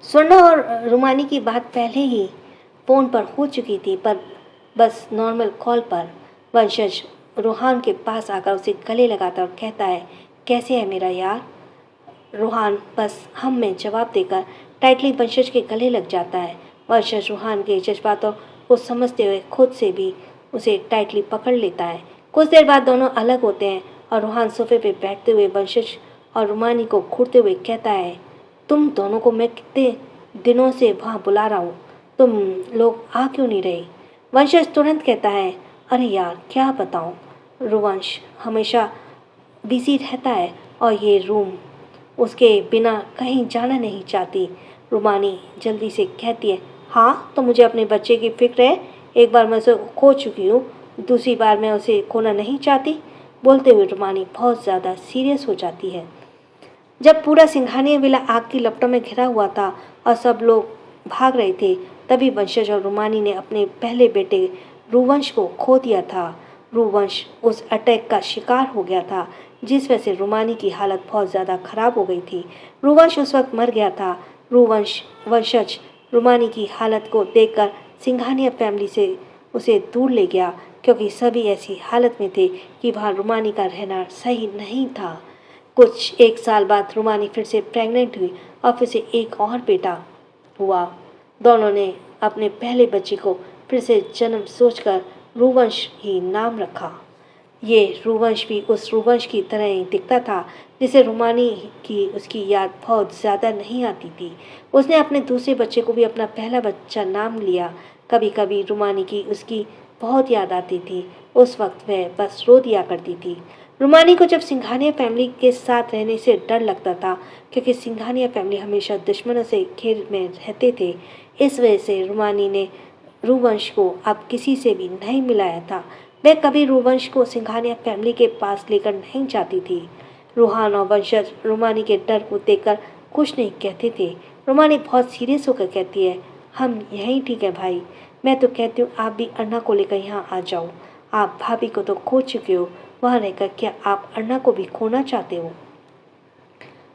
स्वर्णा और रूमानी की बात पहले ही फ़ोन पर हो चुकी थी, पर बस नॉर्मल कॉल पर। वंशज रूहान के पास आकर उसे गले लगाता और कहता है, कैसे है मेरा यार? रूहान बस हम में जवाब देकर टाइटली वंशज के गले लग जाता है। वंशज रूहान के जज्बातों को समझते हुए खुद से भी उसे टाइटली पकड़ लेता है। कुछ देर बाद दोनों अलग होते हैं और रूहान सोफे पे बैठते हुए वंशज और रूमानी को घूरते हुए कहता है, तुम दोनों को मैं कितने दिनों से वहाँ बुला रहा हूँ, तुम लोग आ क्यों नहीं रहे? वंशज तुरंत कहता है, अरे यार क्या बताऊँ, रूवंश हमेशा बिजी रहता है और ये रूम उसके बिना कहीं जाना नहीं चाहती। रूमानी जल्दी से कहती है, हाँ तो मुझे अपने बच्चे की फिक्र है, एक बार मैं उसे खो चुकी हूँ, दूसरी बार मैं उसे खोना नहीं चाहती। बोलते हुए रूमानी बहुत ज़्यादा सीरियस हो जाती है। जब पूरा सिंघानिया विला आग की लपटों में घिरा हुआ था और सब लोग भाग रहे थे, तभी वंशज और रूमानी ने अपने पहले बेटे रूवंश को खो दिया था। रूवंश उस अटैक का शिकार हो गया था, जिस वजह से रूमानी की हालत बहुत ज़्यादा खराब हो गई थी। रूवंश उस वक्त मर गया था। वंशज रूमानी की हालत को देखकर सिंघानिया फैमिली से उसे दूर ले गया, क्योंकि सभी ऐसी हालत में थे कि वहाँ रूमानी का रहना सही नहीं था। कुछ 1 साल बाद रूमानी फिर से प्रेग्नेंट हुई और फिर से एक और बेटा हुआ। दोनों ने अपने पहले बच्चे को फिर से जन्म सोचकर रूवंश ही नाम रखा। ये रूवंश भी उस रूवंश की तरह ही दिखता था, जिसे रूमानी की उसकी याद बहुत ज़्यादा नहीं आती थी। उसने अपने दूसरे बच्चे को भी अपना पहला बच्चा नाम लिया। कभी कभी रूमानी की उसकी बहुत याद आती थी। उस वक्त वह बस रो दिया करती थी। रूमानी को जब सिंघानिया फैमिली के साथ रहने से डर लगता था, क्योंकि सिंघानिया फैमिली हमेशा दुश्मनों से घेर में रहते थे। इस वजह से रूमानी ने रूवंश को अब किसी से भी नहीं मिलाया था। वह कभी रूवंश को सिंघानिया फैमिली के पास लेकर नहीं जाती थी। रूहान और वंशज रूमानी के डर को देखकर कुछ नहीं कहते थे। रूमानी बहुत सीरियस होकर कहती है, हम यहीं ठीक है भाई, मैं तो कहती हूँ आप भी अन्ना को लेकर यहाँ आ जाओ। आप भाभी को तो खो चुके हो, वहाँ रहकर क्या आप अन्ना को भी खोना चाहते हो?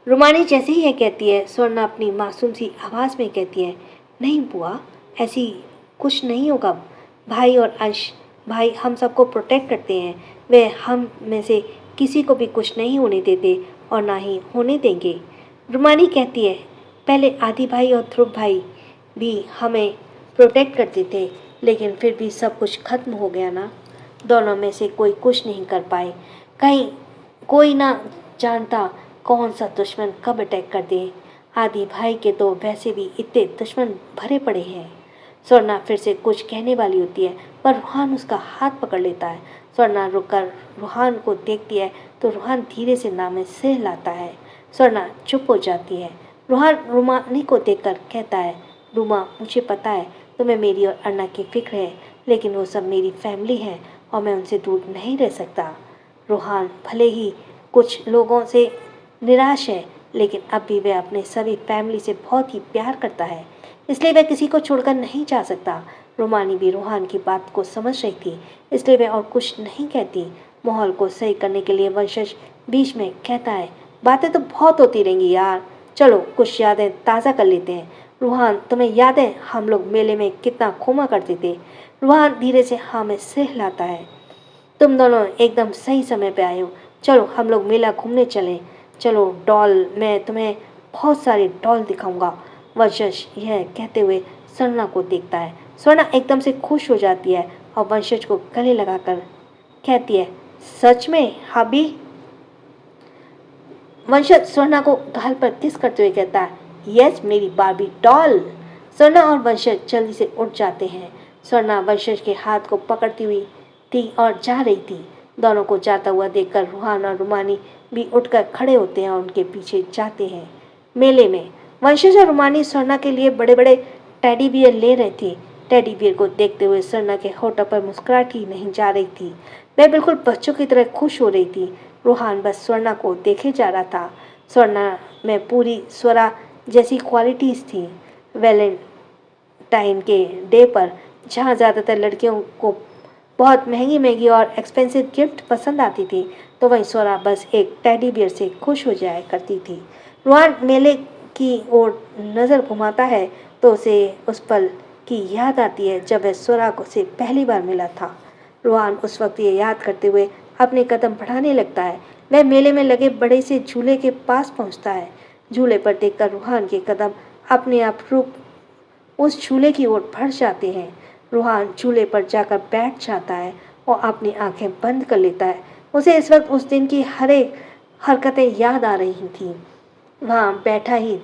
रुमानी जैसे ही यह कहती है, स्वर्णा अपनी मासूम सी आवाज़ में कहती है, नहीं बुआ, ऐसी कुछ नहीं होगा। भाई और अंश भाई हम सबको प्रोटेक्ट करते हैं। वे हम में से किसी को भी कुछ नहीं होने देते और ना ही होने देंगे। रुमानी कहती है, पहले आदि भाई और ध्रुव भाई भी हमें प्रोटेक्ट करते थे, लेकिन फिर भी सब कुछ खत्म हो गया ना। दोनों में से कोई कुछ नहीं कर पाए। कहीं कोई ना जानता कौन सा दुश्मन कब अटैक कर दे। आदि भाई के तो वैसे भी इतने दुश्मन भरे पड़े हैं। स्वर्णा फिर से कुछ कहने वाली होती है, पर रूहान उसका हाथ पकड़ लेता है। स्वर्णा रुककर रूहान को देखती है तो रूहान धीरे से नाम में सिर हिलाता है। स्वर्णा चुप हो जाती है। रूहान रुमानी को देखकर कहता है, रूमा, मुझे पता है तुम्हें मेरी और अन्ना की फिक्र है, लेकिन वो सब मेरी फैमिली है और मैं उनसे दूर नहीं रह सकता। रूहान भले ही कुछ लोगों से निराश है, लेकिन अब भी वह अपने सभी फैमिली से बहुत ही प्यार करता है, इसलिए वह किसी को छोड़कर नहीं जा सकता। रुमानी भी रूहान की बात को समझ रही थी, इसलिए वह और कुछ नहीं कहती। माहौल को सही करने के लिए वंशज बीच में कहता है, बातें तो बहुत होती रहेंगी यार, चलो कुछ यादें ताज़ा कर लेते हैं। रूहान, तुम्हें याद है हम लोग मेले में कितना घूमा करते थे? रूहान धीरे से हाँ में सिर हिलाता है। तुम दोनों एकदम सही समय पे आए हो। चलो हम लोग मेला घूमने चलें। चलो डॉल, मैं तुम्हें बहुत सारी डॉल दिखाऊंगा। वंशज यह कहते हुए स्वर्णा को देखता है। स्वर्णा एकदम से खुश हो जाती है और वंशज को गले लगाकर कहती है, सच में हाबी? वंशज स्वर्णा को गाल पर किस करते हुए कहता है, यस मेरी बार्बी डॉल। स्वर्णा और वंशज जल्दी से उठ जाते हैं। स्वर्णा वंशज के हाथ को पकड़ती हुई थी और जा रही थी। दोनों को जाता हुआ देखकर रूहान और रुमानी भी उठकर खड़े होते हैं और उनके पीछे जाते हैं। मेले में वंशज और रुमानी स्वर्णा के लिए बड़े बड़े टेडी बियर ले रहे थे। टेडी बियर को देखते हुए स्वर्णा के होठों पर मुस्कुराहट ही नहीं जा रही थी। वह बिल्कुल बच्चों की तरह खुश हो रही थी। रूहान बस स्वर्णा को देखे जा रहा था। स्वर्णा में पूरी स्वरा जैसी क्वालिटीज़ थी। वैलेंटाइन के डे पर जहाँ ज़्यादातर लड़कियों को बहुत महंगी महंगी और एक्सपेंसिव गिफ्ट पसंद आती थी, तो वहीं स्वरा बस एक टेडी बियर से खुश हो जाया करती थी। रूहान मेले की ओर नज़र घुमाता है तो उसे उस पल की याद आती है जब वह स्वरा को से पहली बार मिला था। रूहान उस वक्त ये याद करते हुए अपने कदम बढ़ाने लगता है। वह मेले में लगे बड़े से झूले के पास पहुंचता है। झूले पर देखकर रूहान के कदम अपने आप रुक उस झूले की ओर बढ़ जाते हैं। रूहान झूले पर जाकर बैठ जाता है और अपनी आंखें बंद कर लेता है। उसे इस वक्त उस दिन की हर एक हरकतें याद आ रही थीं। वहाँ बैठा ही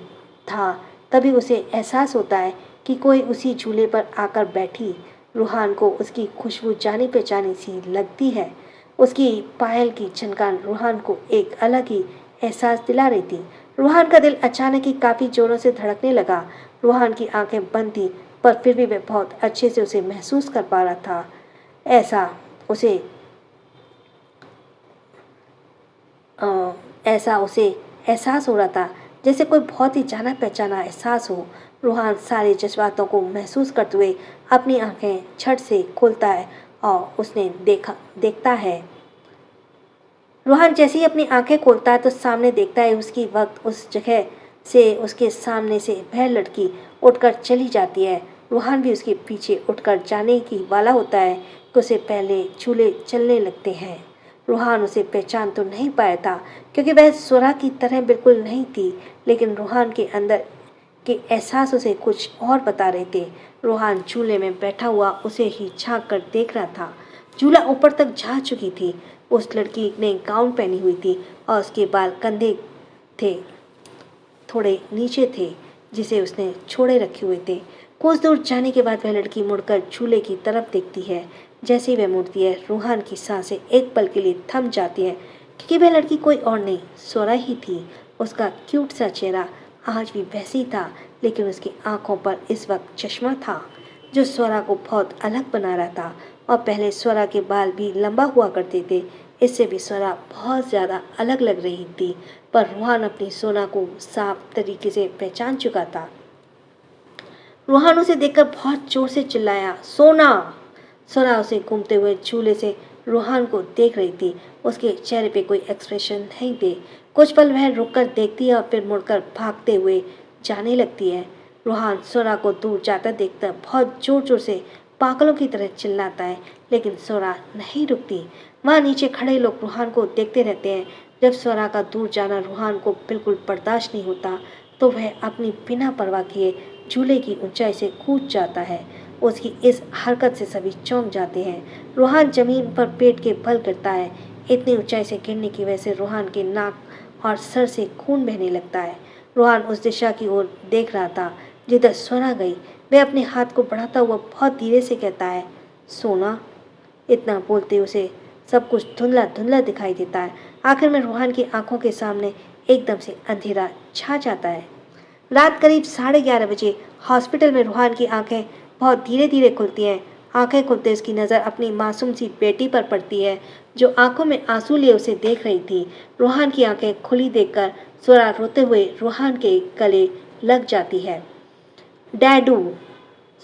था, तभी उसे एहसास होता है कि कोई उसी झूले पर आकर बैठी। रूहान को उसकी खुशबू जानी पहचानी सी लगती है। उसकी पायल की झनकार रूहान को एक अलग ही एहसास दिला रही थी। रूहान का दिल अचानक ही काफ़ी जोरों से धड़कने लगा। रूहान की आंखें बंद थी, पर फिर भी वह बहुत अच्छे से उसे महसूस कर पा रहा था। ऐसा उसे एहसास हो रहा था जैसे कोई बहुत ही जाना पहचाना एहसास हो। रूहान सारे जज्बातों को महसूस करते हुए अपनी आंखें झट से खोलता है और उसने देखता है। रूहान जैसे ही अपनी आंखें खोलता है तो सामने देखता है उसकी वक्त उस जगह से उसके सामने से वह लड़की उठकर चली जाती है। रूहान भी उसके पीछे उठकर जाने की वाला होता है कि उसे पहले झूले चलने लगते हैं। रूहान उसे पहचान तो नहीं पाया था क्योंकि वह स्वरा की तरह बिल्कुल नहीं थी, लेकिन रूहान के अंदर के एहसास उसे कुछ और बता रहे थे। रूहान झूले में बैठा हुआ उसे ही झांक कर देख रहा था। झूला ऊपर तक जा चुकी थी। उस लड़की ने गाउन पहनी हुई थी और उसके बाल कंधे थे थोड़े नीचे थे, जिसे उसने छोड़े रखे हुए थे। कुछ दूर जाने के बाद वह लड़की मुड़कर झूले की तरफ देखती है। जैसे ही वह मुड़ती है, रूहान की सांसें एक पल के लिए थम जाती हैं, क्योंकि वह लड़की कोई और नहीं, स्वरा ही थी। उसका क्यूट सा चेहरा आज भी वैसी था, लेकिन उसकी आंखों पर इस वक्त चश्मा था जो स्वरा को बहुत अलग बना रहा था। और पहले स्वरा के बाल भी लंबा हुआ करते थे, इससे भी स्वरा बहुत ज़्यादा अलग लग रही थी। पर रूहान अपनी सोना को साफ तरीके से पहचान चुका था। रूहान उसे देखकर बहुत जोर से चिल्लाया, सोना। सोना उसे घूमते हुए झूले से रूहान को देख रही थी। उसके चेहरे पे कोई एक्सप्रेशन नहीं थे। कुछ पल वह रुककर देखती है और फिर मुड़कर भागते हुए जाने लगती है। रूहान सोना को दूर जाता देखकर बहुत जोर जोर से पागलों की तरह चिल्लाता है, लेकिन सोना नहीं रुकती। वहाँ नीचे खड़े लोग रूहान को देखते रहते हैं। जब सोना का दूर जाना रूहान को बिल्कुल बर्दाश्त नहीं होता, तो वह अपनी बिना परवाह किए झूले की ऊंचाई से कूद जाता है। उसकी इस हरकत से सभी चौंक जाते हैं। रूहान जमीन पर पेट के बल गिरता है। इतनी ऊंचाई से गिरने की वजह से रूहान के नाक और सर से खून बहने लगता है। रूहान उस दिशा की ओर देख रहा था जिधर सोना गई। वह अपने हाथ को बढ़ाता हुआ बहुत धीरे से कहता है, सोना। इतना बोलते उसे सब कुछ धुंधला धुंधला दिखाई देता है। आखिर में रूहान की आंखों के सामने एकदम से अंधेरा छा जाता है। रात करीब 11:30 बजे हॉस्पिटल में रूहान की आंखें बहुत धीरे धीरे खुलती हैं। आंखें खुलते उसकी नज़र अपनी मासूम सी बेटी पर पड़ती है, जो आंखों में आंसू लिए उसे देख रही थी। रूहान की आंखें खुली देखकर स्वरा रोते हुए रूहान के गले लग जाती है। डैडू।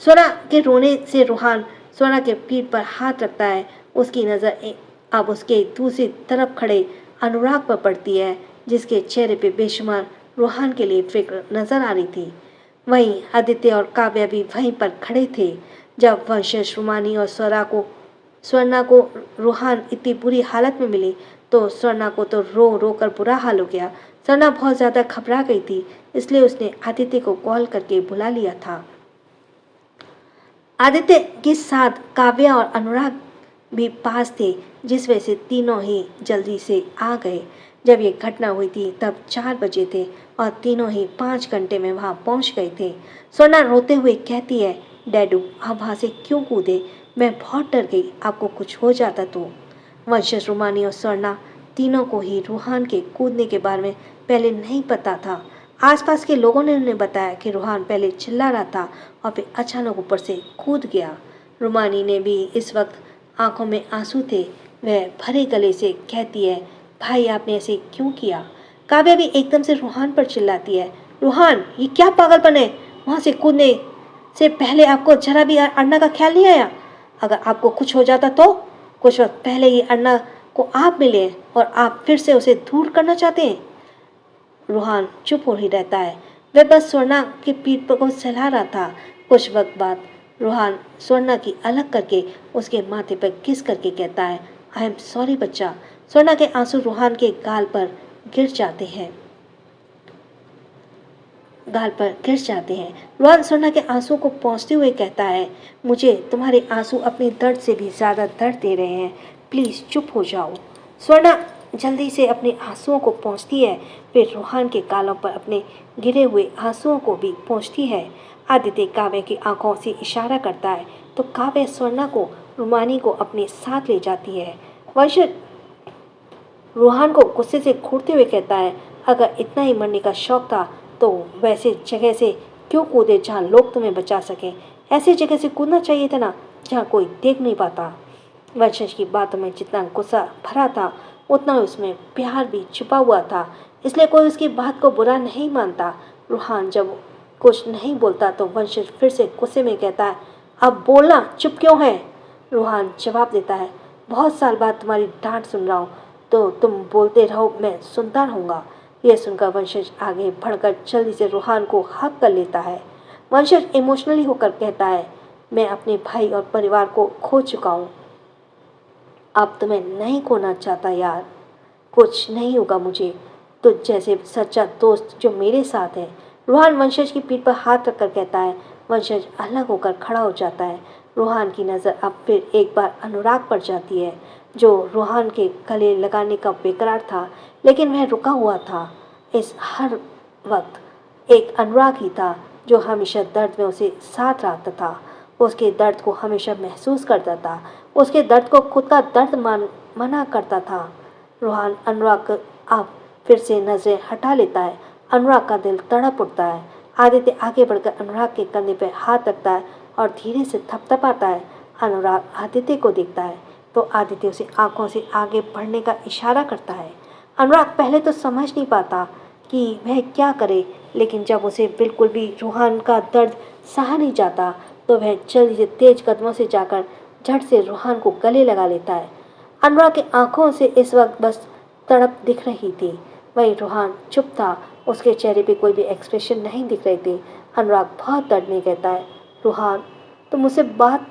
स्वरा के रोने से रूहान स्वरा के पीठ पर हाथ रखता है। उसकी नज़र अब उसके दूसरी तरफ खड़े अनुराग पर पड़ती है, जिसके चेहरे पे बेशुमार रूहान के लिए फिक्र नजर आ रही थी। वहीं आदित्य और काव्या भी वहीं पर खड़े थे। जब वंशज रुमानी और स्वर्णा को रूहान इतनी बुरी हालत में मिली, तो स्वर्णा को तो रो रो कर बुरा हाल हो गया। स्वर्णा बहुत ज़्यादा घबरा गई थी, इसलिए उसने आदित्य को कॉल करके बुला लिया था। आदित्य के साथ काव्या और अनुराग भी पास थे, जिस वजह से तीनों ही जल्दी से आ गए। जब ये घटना हुई थी तब 4 बजे थे और तीनों ही 5 घंटे में वहाँ पहुँच गए थे। सोना रोते हुए कहती है, डैडू आप वहाँ से क्यों कूदे? मैं बहुत डर गई, आपको कुछ हो जाता तो। वंशज रुमानी और स्वर्णा तीनों को ही रूहान के कूदने के बारे में पहले नहीं पता था। आसपास के लोगों ने उन्हें बताया कि रूहान पहले चिल्ला रहा था और फिर अचानक ऊपर से कूद गया। रुमानी ने भी इस वक्त आंखों में आंसू थे। वह भरे गले से कहती है, भाई आपने ऐसे क्यों किया? काव्या भी एकदम से रूहान पर चिल्लाती है, रूहान ये क्या पागलपन है? वहाँ से कूदने से पहले आपको जरा भी अन्ना का ख्याल नहीं आया? अगर आपको कुछ हो जाता तो? कुछ वक्त पहले ही अन्ना को आप मिले और आप फिर से उसे दूर करना चाहते हैं? रूहान चुप हो ही रहता है। वह बस स्वर्णा के पीठ पर को सहला रहा था। कुछ वक्त बाद रूहान स्वर्णा की अलग करके उसके माथे पर किस करके कहता है, आई एम सॉरी बच्चा। स्वर्णा के आंसू रूहान के गाल पर गिर जाते हैं। रूहान स्वर्णा के आंसू को पोंछते हुए कहता है, मुझे तुम्हारे आंसू अपने दर्द से भी ज़्यादा दर्द दे रहे हैं, प्लीज़ चुप हो जाओ। स्वर्णा जल्दी से अपने आंसुओं को पोंछती है, फिर रूहान के गालों पर अपने गिरे हुए आंसुओं को भी पोंछती है। आदित्य काव्य की आंखों से इशारा करता है तो काव्य स्वर्णा को रुमानी को अपने साथ ले जाती है। वंश रूहान को गुस्से से घूरते हुए कहता है, अगर इतना ही मरने का शौक था तो वैसे जगह से क्यों कूदे जहाँ लोग तुम्हें बचा सकें? ऐसी जगह से कूदना चाहिए था ना, जहाँ कोई देख नहीं पाता। वंशज की बातों में जितना गुस्सा भरा था उतना उसमें प्यार भी छुपा हुआ था, इसलिए कोई उसकी बात को बुरा नहीं मानता। रूहान जब कुछ नहीं बोलता तो वंशज फिर से गुस्से में कहता है, अब बोलना, चुप क्यों है? रूहान जवाब देता है, बहुत साल बाद तुम्हारी डांट सुन रहा हूँ, तो तुम बोलते रहो, मैं सुनता रहूँगा। यह सुनकर वंशज आगे बढ़कर जल्दी से रूहान को हक कर लेता है। वंशज इमोशनली होकर कहता है, मैं अपने भाई और परिवार को खो चुका हूँ, अब तो मैं नहीं खोना चाहता यार। कुछ नहीं होगा मुझे, तुझ जैसे सच्चा दोस्त जो मेरे साथ है। रूहान वंशज की पीठ पर हाथ रखकर कहता है। वंशज अलग होकर खड़ा हो जाता है। रूहान की नज़र अब फिर एक बार अनुराग पर जाती है, जो रूहान के गले लगाने का बेकरार था, लेकिन वह रुका हुआ था। इस हर वक्त एक अनुराग ही था जो हमेशा दर्द में उसे साथ रहता था, उसके दर्द को हमेशा महसूस करता था, उसके दर्द को खुद का दर्द मना करता था। रूहान अनुराग अब फिर से नजरें हटा लेता है। अनुराग का दिल तड़प उठता है। आदित्य आगे बढ़कर अनुराग के कंधे पर हाथ रखता है और धीरे से थपथपाता है। अनुराग आदित्य को देखता है तो आदित्य उसे आंखों से आगे बढ़ने का इशारा करता है। अनुराग पहले तो समझ नहीं पाता कि वह क्या करे, लेकिन जब उसे बिल्कुल भी रूहान का दर्द सहा नहीं जाता तो वह जल्दी से तेज कदमों से जाकर झट से रूहान को गले लगा लेता है। अनुराग की आंखों से इस वक्त बस तड़प दिख रही थी। वहीं रूहान चुप था, उसके चेहरे पे कोई भी एक्सप्रेशन नहीं दिख रहे थे। अनुराग बहुत दर्द में कहता है, रूहान तुम मुझसे बात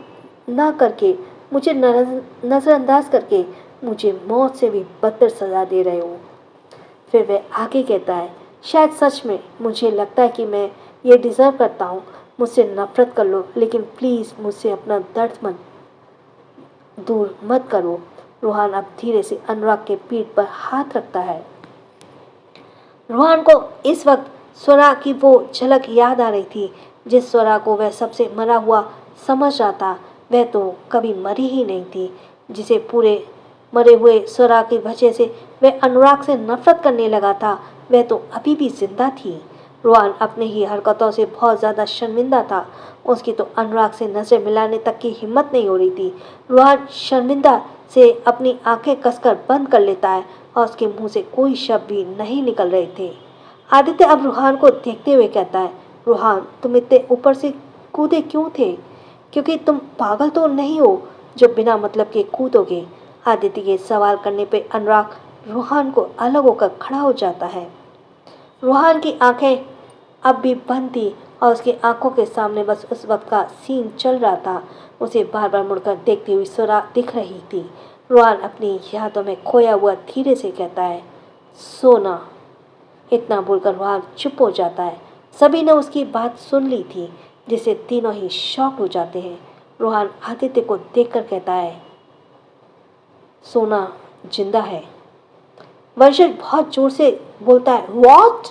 ना करके, मुझे नज़रअंदाज करके मुझे मौत से भी बदतर सजा दे रहे हो। फिर वह आगे कहता है, शायद सच में मुझे लगता है कि मैं ये डिज़र्व करता हूँ। मुझसे नफरत कर लो लेकिन प्लीज़ मुझसे अपना दर्द मत दूर मत करो। रूहान अब धीरे से अनुराग के पीठ पर हाथ रखता है। रूहान को इस वक्त स्वरा की वो झलक याद आ रही थी जिस स्वरा को वह सबसे मरा हुआ समझ रहा था। वह तो कभी मरी ही नहीं थी, जिसे पूरे मरे हुए स्वरा की वजह से वह अनुराग से नफरत करने लगा था, वह तो अभी भी जिंदा थी। रूहान अपने ही हरकतों से बहुत ज़्यादा शर्मिंदा था। उसकी तो अनुराग से नज़र मिलाने तक की हिम्मत नहीं हो रही थी। रूहान शर्मिंदा से अपनी आंखें कसकर बंद कर लेता है और उसके मुंह से कोई शब्द भी नहीं निकल रहे थे। आदित्य अब रूहान को देखते हुए कहता है, रूहान तुम इतने ऊपर से कूदे क्यों थे? क्योंकि तुम पागल तो नहीं हो जो बिना मतलब के कूदोगे। आदित्य के सवाल करने पर अनुराग रूहान को अलग होकर खड़ा हो जाता है। रूहान की आंखें अब भी बंद थी और उसकी आंखों के सामने बस उस वक्त का सीन चल रहा था। उसे बार बार मुड़कर देखती हुई स्वरा दिख रही थी। रूहान अपनी यादों में खोया हुआ धीरे से कहता है, सोना। इतना बोलकर रूहान चुप हो जाता है। सभी ने उसकी बात सुन ली थी, जिससे तीनों ही शॉक हो जाते हैं। रूहान आदित्य को देखकर कहता है, सोना जिंदा है। वंशज बहुत जोर से बोलता है, व्हाट?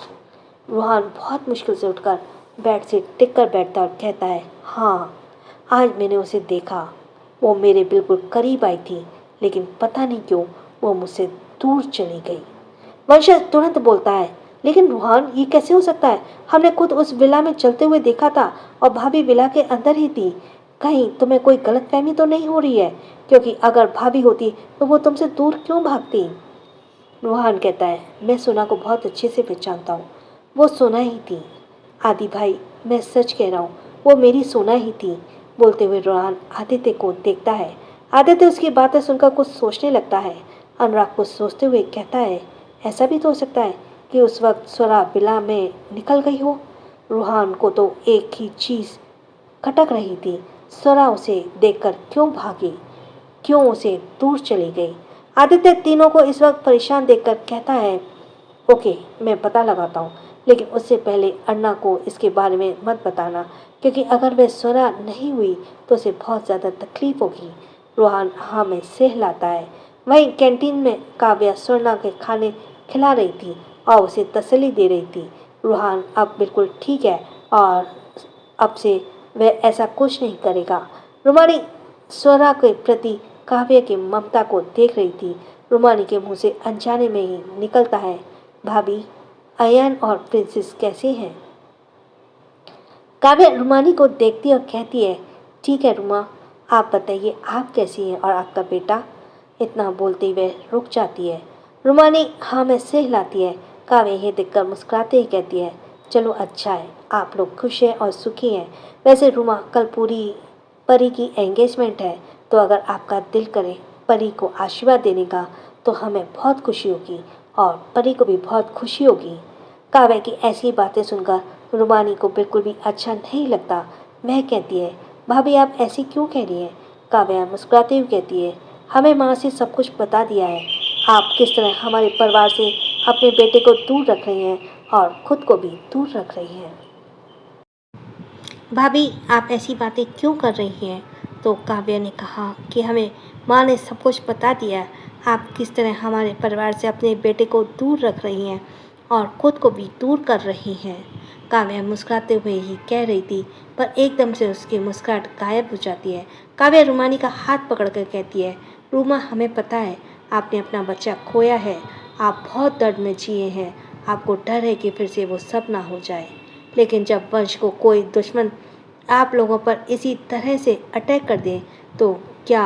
रूहान बहुत मुश्किल से उठकर बेड से टिक कर बैठता और कहता है, हाँ आज मैंने उसे देखा। वो मेरे बिल्कुल करीब आई थी लेकिन पता नहीं क्यों वो मुझसे दूर चली गई। वंशज तुरंत बोलता है, लेकिन रूहान ये कैसे हो सकता है? हमने खुद उस विला में चलते हुए देखा था और भाभी विला के अंदर ही थी। कहीं तुम्हें कोई गलतफहमी तो नहीं हो रही है? क्योंकि अगर भाभी होती तो वो तुमसे दूर क्यों भागती? रूहान कहता है, मैं सोना को बहुत अच्छे से पहचानता हूँ, वो सोना ही थी। आदि भाई मैं सच कह रहा हूँ, वो मेरी सोना ही थी। बोलते हुए रूहान आदित्य को देखता है। आदित्य उसकी बातें सुनकर कुछ सोचने लगता है। अनुराग कुछ सोचते हुए कहता है, ऐसा भी तो हो सकता है कि उस वक्त स्वरा विला में निकल गई हो। रूहान को तो एक ही चीज़ खटक रही थी, स्वरा उसे देखकर क्यों भागी, क्यों उसे दूर चली गई। आदित्य तीनों को इस वक्त परेशान देखकर कहता है, ओके मैं पता लगाता हूँ, लेकिन उससे पहले अन्ना को इसके बारे में मत बताना, क्योंकि अगर वह स्वरा नहीं हुई तो उसे बहुत ज़्यादा तकलीफ होगी। रूहान हाँ में सहलाता है। वहीं कैंटीन में काव्या स्वर्णा के खाने खिला रही थी और उसे तसल्ली दे रही थी। रूहान अब बिल्कुल ठीक है और अब से वह ऐसा कुछ नहीं करेगा। रुमानी स्वरा के प्रति काव्य की ममता को देख रही थी। रुमानी के मुंह से अनजाने में ही निकलता है, भाभी अयान और प्रिंसेस कैसे हैं? काव्या रुमानी को देखती और कहती है, ठीक है रुमा, आप बताइए आप कैसी हैं और आपका बेटा? इतना बोलते ही वह रुक जाती है। रुमानी हाँ में सहलाती है। काव्या ये देखकर मुस्कुराते ही कहती है, चलो अच्छा है, आप लोग खुश हैं और सुखी हैं। वैसे रुमा कल पूरी परी की एंगेजमेंट है, तो अगर आपका दिल करे परी को आशीर्वाद देने का तो हमें बहुत खुशी होगी और परी को भी बहुत खुशी होगी। काव्या की ऐसी बातें सुनकर रुमानी को बिल्कुल भी अच्छा नहीं लगता। वह कहती है, भाभी आप ऐसी क्यों कह रही हैं? काव्या मुस्कुराते हुए कहती है, हमें माँ से सब कुछ बता दिया है, आप किस तरह हमारे परिवार से अपने बेटे को दूर रख रही हैं और खुद को भी दूर रख रही हैं। भाभी आप ऐसी बातें क्यों कर रही हैं? तो काव्या ने कहा कि हमें माँ ने सब कुछ बता दिया, आप किस तरह हमारे परिवार से अपने बेटे को दूर रख रही हैं और खुद को भी दूर कर रही हैं। काव्या मुस्कुराते हुए ही कह रही थी, पर एकदम से उसकी मुस्कुराहट गायब हो जाती है। काव्या रुमानी का हाथ पकड़कर कहती है, रूमा हमें पता है आपने अपना बच्चा खोया है, आप बहुत दर्द में जिए हैं, आपको डर है कि फिर से वो सब ना हो जाए। लेकिन जब वंश को कोई दुश्मन आप लोगों पर इसी तरह से अटैक कर दे तो क्या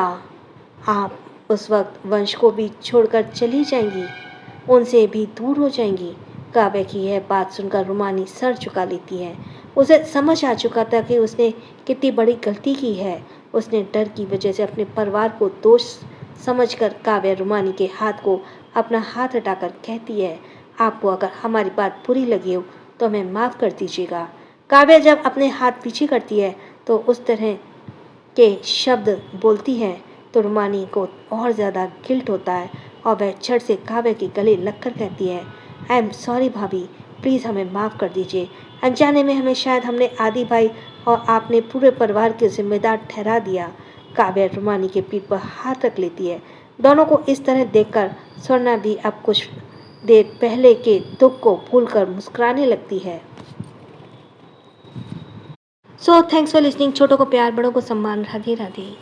आप उस वक्त वंश को भी छोड़कर चली जाएंगी, उनसे भी दूर हो जाएंगी? काव्या की यह बात सुनकर रुमानी सर झुका लेती है। उसे समझ आ चुका था कि उसने कितनी बड़ी गलती की है। उसने डर की वजह से अपने परिवार को दोष समझकर काव्या रुमानी के हाथ को अपना हाथ हटाकर कहती है, आपको अगर हमारी बात बुरी लगी हो तो हमें माफ़ कर दीजिएगा। काव्या जब अपने हाथ पीछे करती है तो उस तरह के शब्द बोलती है तो रुमानी को और ज़्यादा गिल्ट होता है और वह झट से काव्या के गले लगकर कहती है, आई एम सॉरी भाभी, प्लीज़ हमें माफ़ कर दीजिए। अनजाने में हमें शायद हमने आदि भाई और आपने पूरे परिवार के जिम्मेदार ठहरा दिया। काव्या रुमानी के पीठ पर हाथ रख लेती है। दोनों को इस तरह देखकर स्वर्णा भी अब कुछ देर पहले के दुख को भूलकर मुस्कुराने लगती है। So thanks for listening. छोटों को प्यार, बड़ों को सम्मान। राधे राधे।